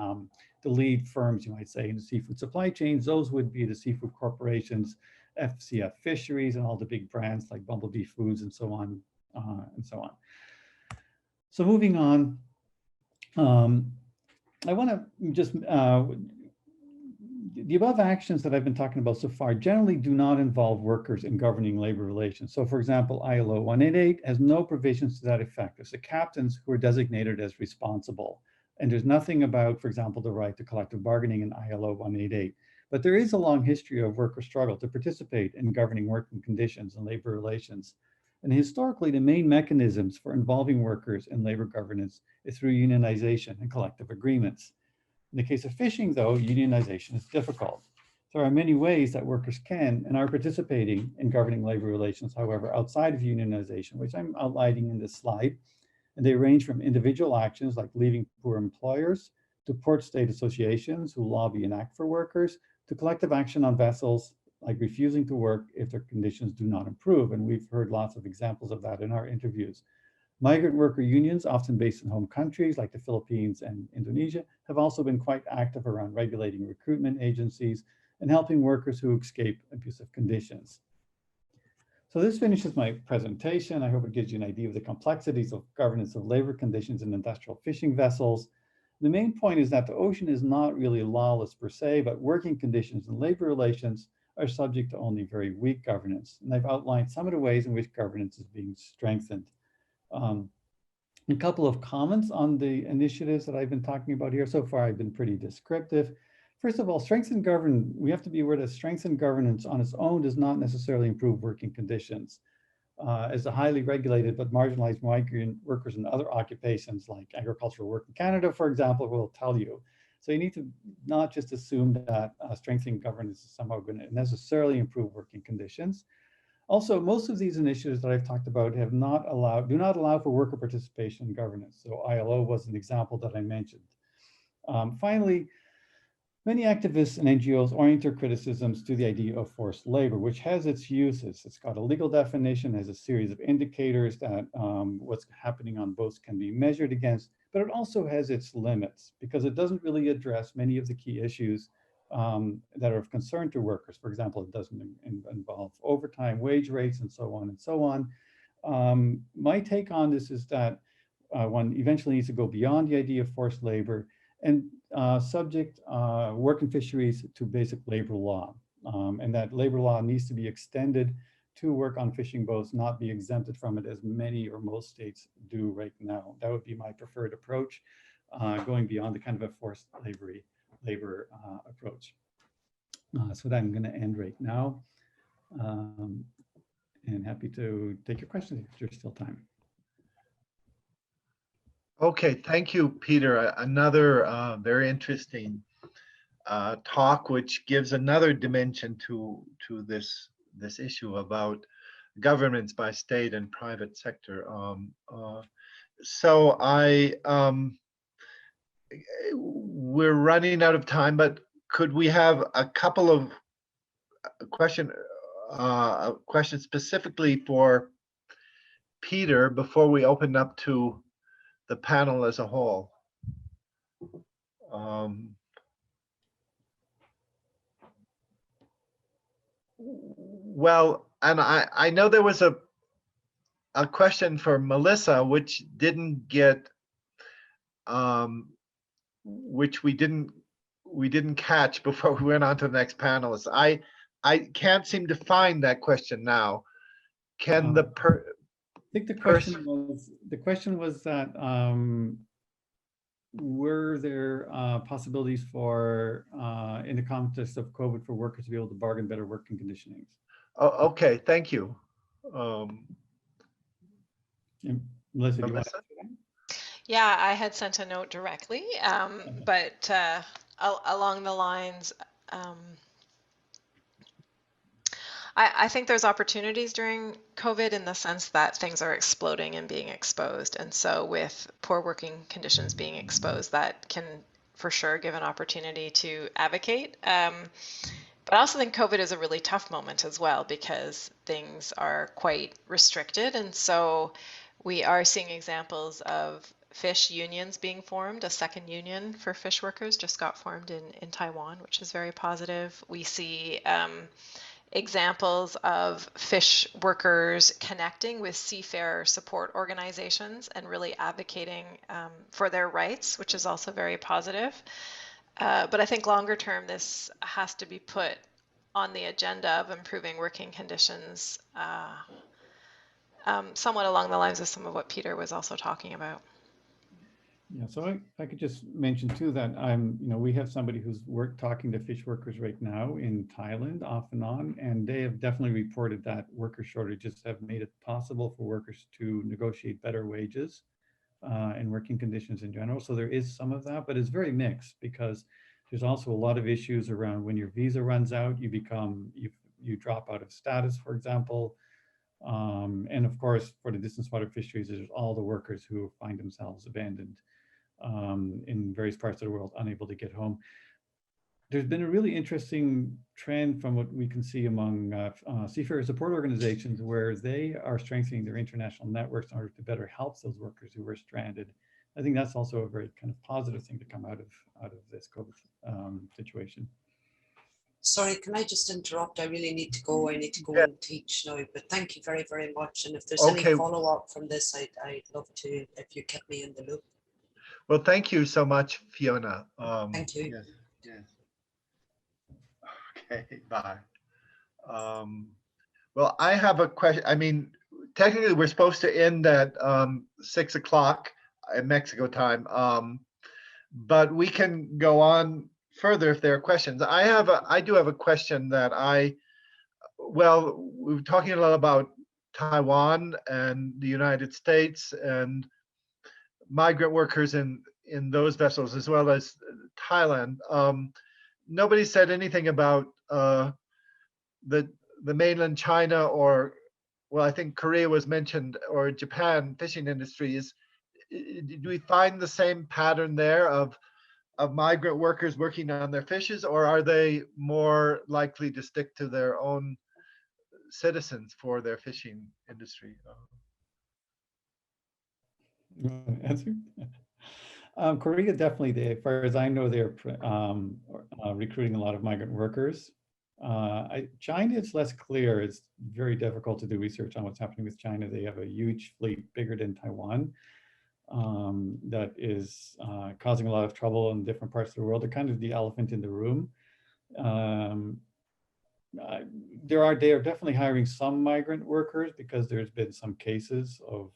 lead firms, you might say, in the seafood supply chains. Those would be the seafood corporations, FCF Fisheries, and all the big brands like Bumblebee Foods and so on and so on. So moving on, I want to just, the above actions that I've been talking about so far generally do not involve workers in governing labor relations. So for example, ILO 188 has no provisions to that effect. It's the captains who are designated as responsible. And there's nothing about, for example, the right to collective bargaining in ILO 188. But there is a long history of worker struggle to participate in governing working conditions and labor relations. And historically, the main mechanisms for involving workers in labor governance is through unionization and collective agreements. In the case of fishing, though, unionization is difficult. There are many ways that workers can and are participating in governing labor relations, however, outside of unionization, which I'm outlining in this slide. And they range from individual actions like leaving poor employers, to port state associations who lobby and act for workers, to collective action on vessels, like refusing to work if their conditions do not improve. And we've heard lots of examples of that in our interviews. Migrant worker unions, often based in home countries like the Philippines and Indonesia, have also been quite active around regulating recruitment agencies and helping workers who escape abusive conditions. So this finishes my presentation. I hope it gives you an idea of the complexities of governance of labor conditions in industrial fishing vessels. The main point is that the ocean is not really lawless per se, but working conditions and labor relations are subject to only very weak governance. And I've outlined some of the ways in which governance is being strengthened. A couple of comments on the initiatives that I've been talking about here. So far, I've been pretty descriptive. First of all, we have to be aware that strengthened governance on its own does not necessarily improve working conditions. As the highly regulated but marginalized migrant workers in other occupations like agricultural work in Canada, for example, will tell you. So you need to not just assume that strengthening governance is somehow going to necessarily improve working conditions. Also, most of these initiatives that I've talked about do not allow for worker participation in governance. So ILO was an example that I mentioned. Finally, many activists and NGOs orient their criticisms to the idea of forced labor, which has its uses. It's got a legal definition, has a series of indicators that what's happening on boats can be measured against, but it also has its limits because it doesn't really address many of the key issues that are of concern to workers. For example, it doesn't involve overtime, wage rates, and so on and so on. My take on this is that one eventually needs to go beyond the idea of forced labor and subject work and fisheries to basic labor law. And that labor law needs to be extended to work on fishing boats, not be exempted from it as many or most states do right now. That would be my preferred approach, going beyond the kind of a forced labor approach. So that I'm going to end right now, and happy to take your questions if there's still time. Okay, thank you, Peter. Another very interesting talk, which gives another dimension to this issue about governments by state and private sector. So we're running out of time, but could we have a couple of questions specifically for Peter before we open up to the panel as a whole? Well, and I know there was a question for Melissa, which didn't get, which we didn't catch before we went on to the next panelist. I can't seem to find that question now. Can I think the question was that were there possibilities for in the context of COVID for workers to be able to bargain better working conditions? Oh, okay, thank you. Melissa, do you want to? Yeah, I had sent a note directly, but along the lines, I think there's opportunities during COVID in the sense that things are exploding and being exposed. And so with poor working conditions being exposed, that can for sure give an opportunity to advocate. But I also think COVID is a really tough moment as well because things are quite restricted. And so we are seeing examples of fish unions being formed. A second union for fish workers just got formed in Taiwan, which is very positive. We see examples of fish workers connecting with seafarer support organizations and really advocating for their rights, which is also very positive. But I think longer term, this has to be put on the agenda of improving working conditions, somewhat along the lines of some of what Peter was also talking about. Yeah, so I could just mention too that we have somebody who's talking to fish workers right now in Thailand off and on, and they have definitely reported that worker shortages have made it possible for workers to negotiate better wages and working conditions in general. So there is some of that, but it's very mixed because there's also a lot of issues around when your visa runs out, you drop out of status, for example. And of course, for the distance water fisheries, there's all the workers who find themselves abandoned in various parts of the world, unable to get home. There's been a really interesting trend from what we can see among seafarer support organizations where they are strengthening their international networks in order to better help those workers who were stranded. I think that's also a very kind of positive thing to come out of this COVID situation. Sorry, can I just interrupt? I really need to go. I need to go and teach now, but thank you very, very much. And if there's any follow-up from this, I'd love to, if you kept me in the loop. Well, thank you so much, Fiona. Thank you. Yes. Okay, bye. Well, I have a question. I mean, technically we're supposed to end at 6 o'clock in Mexico time, but we can go on further if there are questions. I do have a question that we were talking a lot about Taiwan and the United States and migrant workers in those vessels as well as Thailand. Nobody said anything about the mainland China or, well, I think Korea was mentioned, or Japan fishing industries. Do we find the same pattern there of migrant workers working on their fishes, or are they more likely to stick to their own citizens for their fishing industry? Answer? Korea definitely, as far as I know, they're recruiting a lot of migrant workers. China, it's less clear. It's very difficult to do research on what's happening with China. They have a huge fleet, bigger than Taiwan. that is causing a lot of trouble in different parts of the world. They're kind of the elephant in the room. They are definitely hiring some migrant workers because there's been some cases of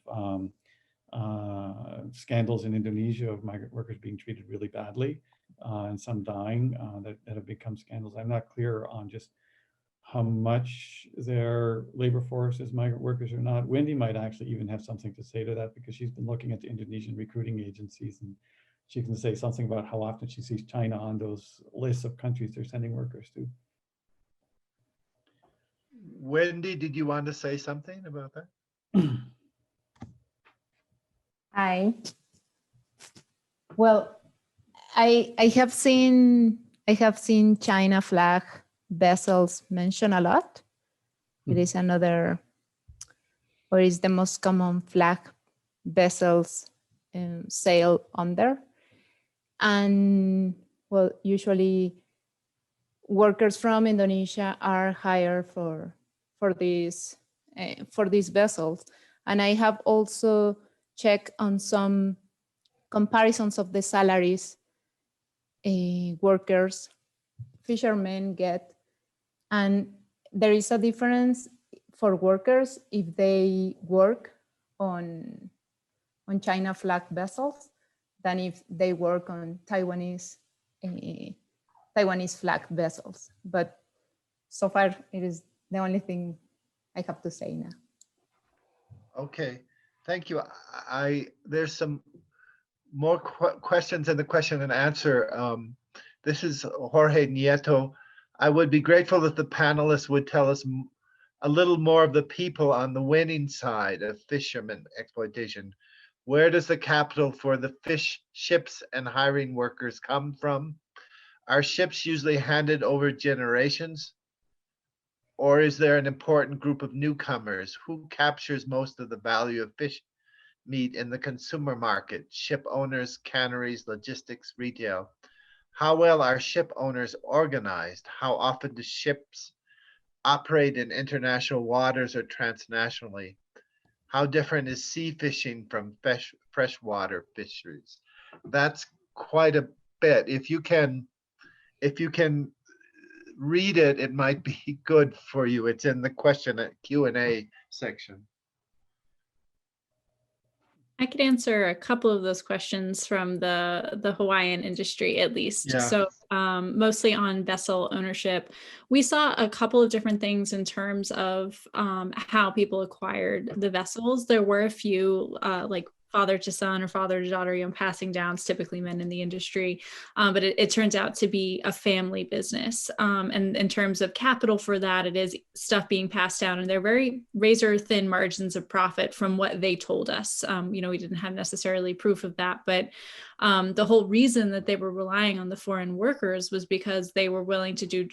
scandals in Indonesia of migrant workers being treated really badly and some dying that have become scandals. I'm not clear on just how much their labor force is migrant workers or not. Wendy might actually even have something to say to that because she's been looking at the Indonesian recruiting agencies, and she can say something about how often she sees China on those lists of countries they're sending workers to. Wendy, did you want to say something about that? Hi. Well, I have seen China flag vessels mentioned a lot. It is another, or is the most common flag vessels sail under. And well, usually workers from Indonesia are hired for these vessels. And I have also checked on some comparisons of the salaries workers, fishermen get. And there is a difference for workers if they work on China flag vessels than if they work on Taiwanese flag vessels. But so far, it is the only thing I have to say now. Okay, thank you. There's some more questions in the question and answer. This is Jorge Nieto. I would be grateful if the panelists would tell us a little more of the people on the winning side of fishermen exploitation. Where does the capital for the fish ships and hiring workers come from? Are ships usually handed over generations? Or is there an important group of newcomers? Who captures most of the value of fish meat in the consumer market? Ship owners, canneries, logistics, retail. How well are ship owners organized? How often do ships operate in international waters or transnationally? How different is sea fishing from freshwater fisheries? That's quite a bit. If you can read it, it might be good for you. It's in the question at Q&A section. I could answer a couple of those questions from the Hawaiian industry, at least. Yeah. So mostly on vessel ownership. We saw a couple of different things in terms of how people acquired the vessels. There were a few like father to son or father to daughter, passing down. It's typically men in the industry, but it turns out to be a family business. And in terms of capital for that, it is stuff being passed down, and they're very razor thin margins of profit from what they told us. We didn't have necessarily proof of that, but the whole reason that they were relying on the foreign workers was because they were willing to do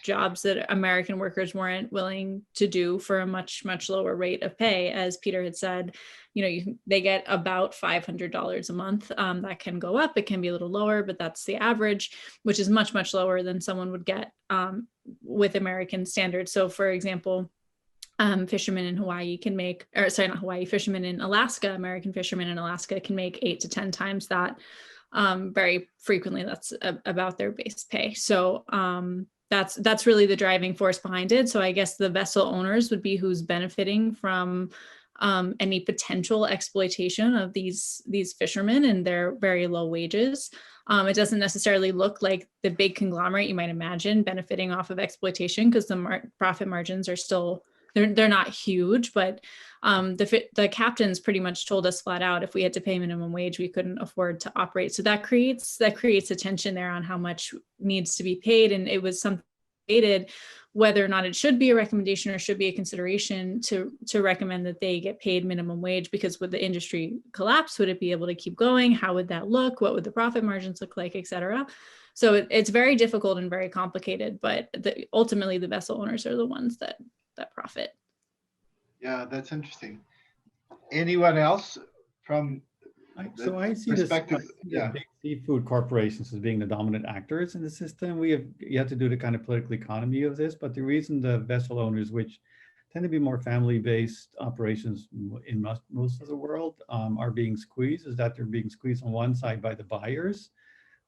jobs that American workers weren't willing to do for a much, much lower rate of pay. As Peter had said, they get about $500 a month. That can go up, it can be a little lower, but that's the average, which is much, much lower than someone would get with American standards. So for example, fishermen in Hawaii can make, or sorry, not Hawaii, fishermen in Alaska, American fishermen in Alaska can make 8 to 10 times that. Very frequently, that's about their base pay. So that's really the driving force behind it. So I guess the vessel owners would be who's benefiting from any potential exploitation of these fishermen and their very low wages. It doesn't necessarily look like the big conglomerate you might imagine benefiting off of exploitation, because the profit margins are still, they're not huge, but the captains pretty much told us flat out, if we had to pay minimum wage, we couldn't afford to operate. So that creates a tension there on how much needs to be paid. And it was something debated whether or not it should be a recommendation or should be a consideration to recommend that they get paid minimum wage, because would the industry collapse? Would it be able to keep going? How would that look? What would the profit margins look like, et cetera? So it's very difficult and very complicated, but ultimately the vessel owners are the ones that profit. Yeah, that's interesting. Anyone else from so I see perspective? Big seafood corporations as being the dominant actors in the system. You have to do the kind of political economy of this, but the reason the vessel owners, which tend to be more family-based operations in most of the world are being squeezed, is that they're being squeezed on one side by the buyers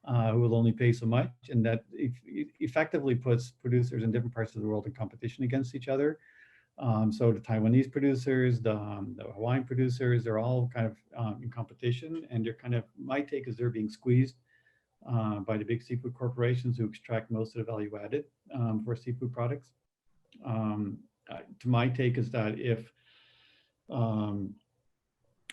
who will only pay so much, and that it effectively puts producers in different parts of the world in competition against each other. So the Taiwanese producers, the Hawaiian producers, they're all kind of in competition, and they're kind of, my take is they're being squeezed by the big seafood corporations who extract most of the value added for seafood products. To my take is that if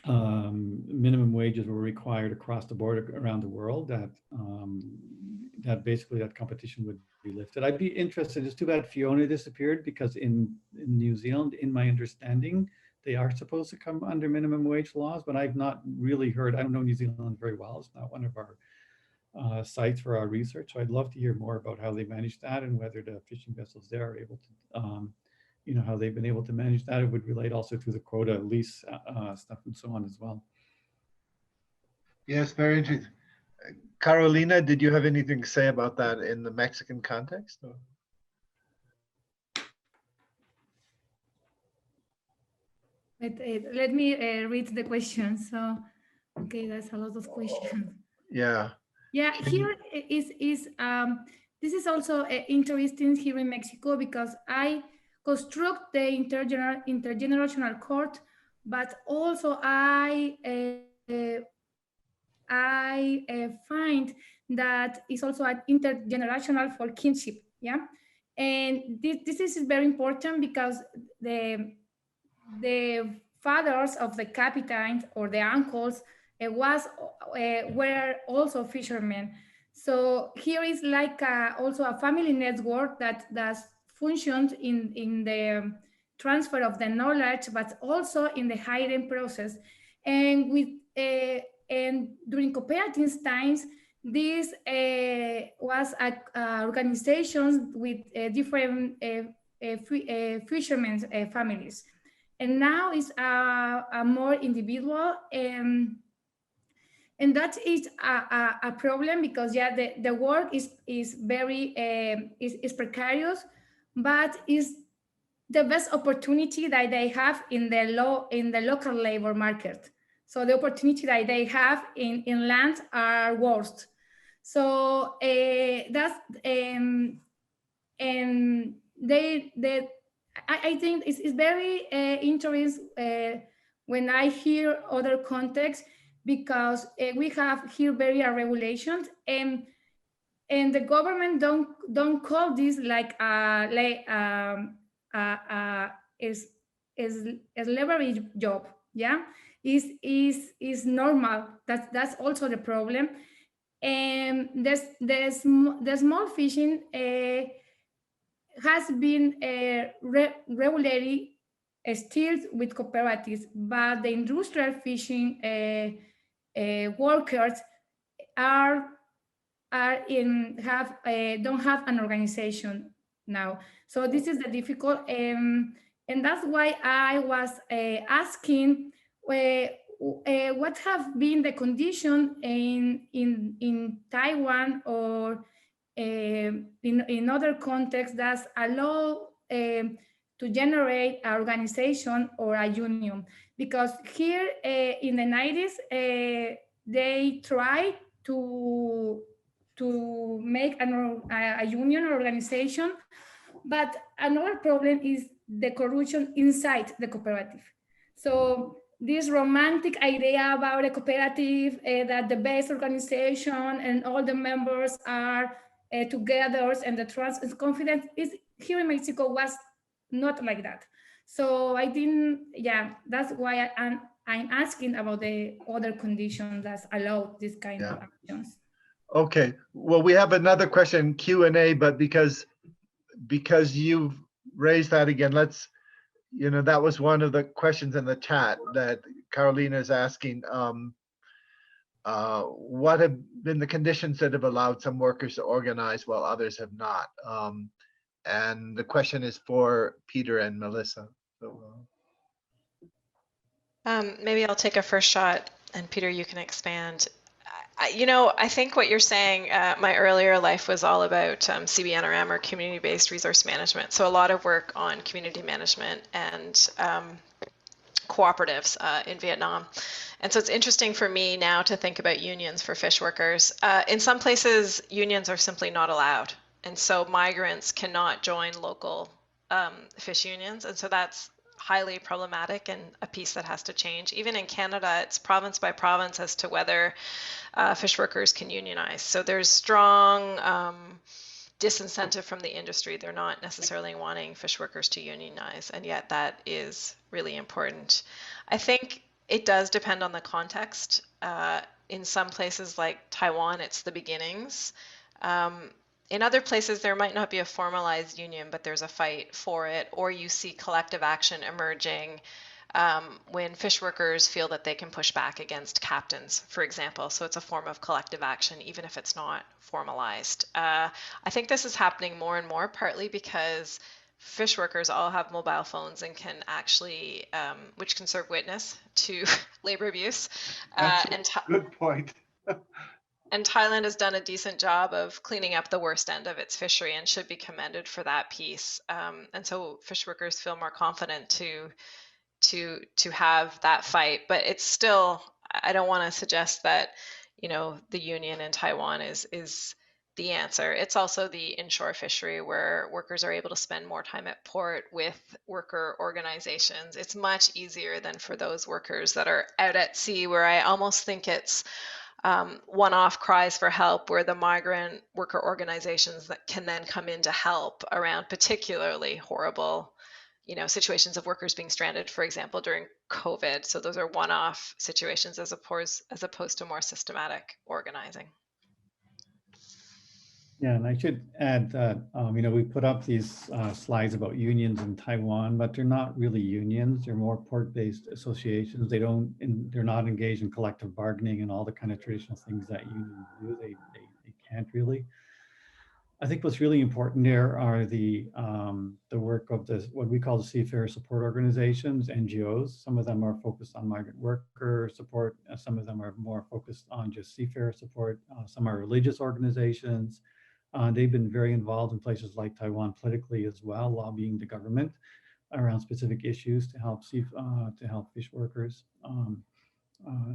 minimum wages were required across the board around the world, that basically that competition would be lifted. I'd be interested, it's too bad Fiona disappeared, because in New Zealand, in my understanding, they are supposed to come under minimum wage laws, but I've not really heard, I don't know New Zealand very well, it's not one of our sites for our research. So I'd love to hear more about how they manage that and whether the fishing vessels there are able to, you know, how they've been able to manage that. It would relate also to the quota lease stuff and so on as well. Yes, very interesting. Carolina, did you have anything to say about that in the Mexican context? Or? Let me read the question. So, okay, that's a lot of questions. Yeah. Yeah, here is this is also interesting here in Mexico, because I construct the intergenerational court, but also I find that it's also an intergenerational for kinship. Yeah, and this is very important, because the fathers of the captains or the uncles were also fishermen. So here is like also a family network that does functions in the transfer of the knowledge, but also in the hiring process. And with and during cooperative times, this was organizations with different fishermen's families. And now it's a more individual, and that is a problem, because yeah, the work is very is precarious, but is the best opportunity that they have in the local labor market. So the opportunity that they have in land are worst. So that's and I think it's very interesting when I hear other contexts, because we have here very regulations, and the government don't call this like is leverage job. Yeah, is normal. That's also the problem. And the small fishing has been regularly steered with cooperatives, but the industrial fishing workers don't have an organization now. So this is the difficult, and that's why I was asking what have been the condition in Taiwan or in other contexts that allow to generate an organization or a union. Because here in the 90s, they try to make a union or organization, but another problem is the corruption inside the cooperative. So this romantic idea about a cooperative, that the best organization and all the members are together and the trust and confidence is here in Mexico was not like that. So I didn't, yeah, that's why I'm asking about the other conditions that allow this kind of actions. Okay, well, we have another question, Q&A, but because you've raised that again, let's, that was one of the questions in the chat that Carolina is asking. What have been the conditions that have allowed some workers to organize while others have not? And the question is for Peter and Melissa. So, maybe I'll take a first shot, and Peter, you can expand. You know, I think what you're saying, my earlier life was all about CBNRM, or community-based resource management. So a lot of work on community management and cooperatives in Vietnam. And so it's interesting for me now to think about unions for fish workers. In some places, unions are simply not allowed. And so migrants cannot join local fish unions. And so that's highly problematic and a piece that has to change. Even in Canada, it's province by province as to whether fish workers can unionize. So there's strong disincentive from the industry. They're not necessarily wanting fish workers to unionize, and yet that is really important. I think it does depend on the context. In some places like Taiwan, it's the beginnings. In other places, there might not be a formalized union, but there's a fight for it, or you see collective action emerging when fish workers feel that they can push back against captains, for example. So it's a form of collective action, even if it's not formalized. I think this is happening more and more, partly because fish workers all have mobile phones and can actually, which can serve witness to labor abuse. Good point. And Thailand has done a decent job of cleaning up the worst end of its fishery and should be commended for that piece. And so fish workers feel more confident to have that fight. But it's still, I don't want to suggest that, you know, the union in Taiwan is the answer. It's also the inshore fishery where workers are able to spend more time at port with worker organizations. It's much easier than for those workers that are out at sea, where I almost think it's one-off cries for help, where the migrant worker organizations that can then come in to help around particularly horrible, you know, situations of workers being stranded, for example, during COVID. So those are one-off situations as opposed to more systematic organizing. Yeah, and I should add that, you know, we put up these slides about unions in Taiwan, but they're not really unions. They're more port-based associations. They're not engaged in collective bargaining and all the kind of traditional things that unions do. They can't really. I think what's really important there are the work of what we call the seafarer support organizations, NGOs. Some of them are focused on migrant worker support. Some of them are more focused on just seafarer support. Some are religious organizations. They've been very involved in places like Taiwan politically as well, lobbying the government around specific issues to help fish workers.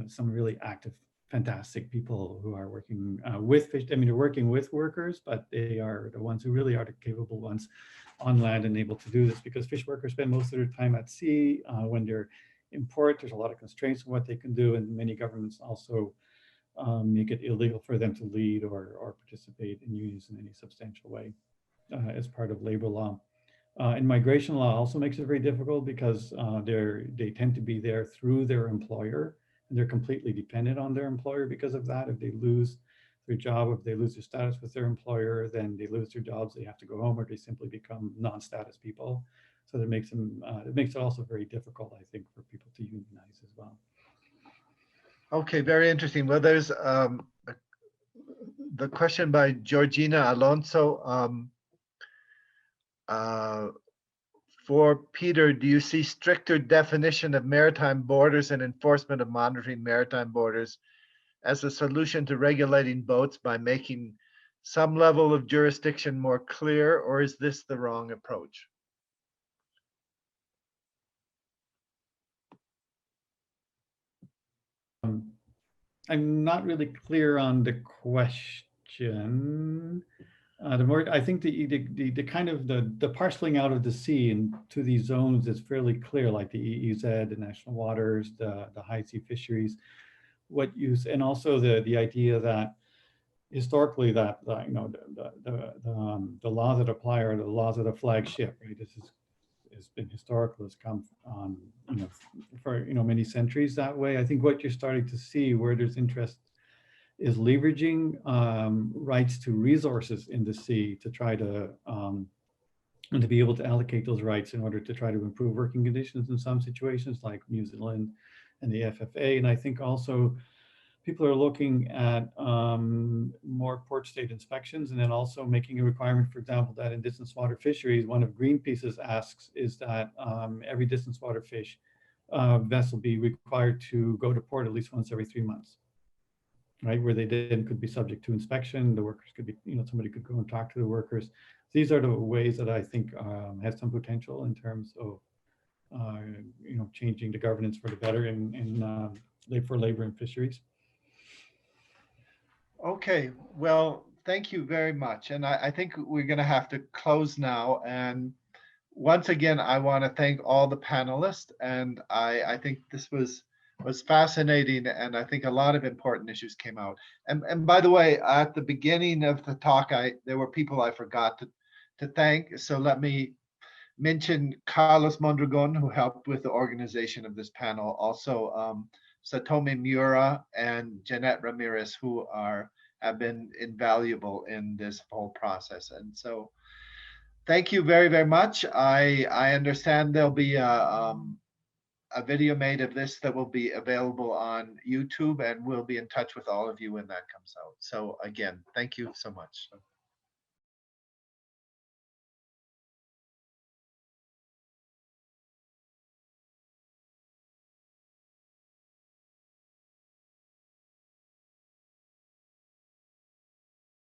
Some really active, fantastic people who are working with fish. I mean, they're working with workers, but they are the ones who really are the capable ones on land and able to do this, because fish workers spend most of their time at sea. When they're in port, there's a lot of constraints on what they can do, and many governments also make it illegal for them to lead or participate in unions in any substantial way as part of labor law. And migration law also makes it very difficult, because they tend to be there through their employer, and they're completely dependent on their employer because of that. If they lose their job, if they lose their status with their employer, then they lose their jobs, they have to go home, or they simply become non-status people. So that makes them, it makes it also very difficult, I think, for people to unionize as well. Okay, very interesting. Well, there's the question by Georgina Alonso. For Peter, do you see stricter definition of maritime borders and enforcement of monitoring maritime borders as a solution to regulating boats by making some level of jurisdiction more clear, or is this the wrong approach? I'm not really clear on the question. I think the kind of the parceling out of the sea into these zones is fairly clear, like the EEZ, the national waters, the high sea fisheries. And also the idea that historically that you know the laws that apply are the laws of the flagship. Right? This has been historical, has come on, you know, for, you know, many centuries that way. I think what you're starting to see where there's interest is leveraging rights to resources in the sea to try to and to be able to allocate those rights in order to try to improve working conditions in some situations, like New Zealand and the FFA. And I think also people are looking at more port state inspections, and then also making a requirement, for example, that in distance water fisheries, one of Greenpeace's asks is that every distance water fish vessel be required to go to port at least once every 3 months. right? Where they then could be subject to inspection. The workers could be, somebody could go and talk to the workers. These are the ways that I think have some potential in terms of, changing the governance for the better for labor and fisheries. Okay, well, thank you very much. And I think we're going to have to close now. And once again, I want to thank all the panelists. And I think this was fascinating. And I think a lot of important issues came out. And by the way, at the beginning of the talk, there were people I forgot to thank. So let me mention Carlos Mondragon, who helped with the organization of this panel. Also, Satome Miura and Jeanette Ramirez, who have been invaluable in this whole process. And so thank you very, very much. I understand there'll be a video made of this that will be available on YouTube, and we'll be in touch with all of you when that comes out. So again, thank you so much.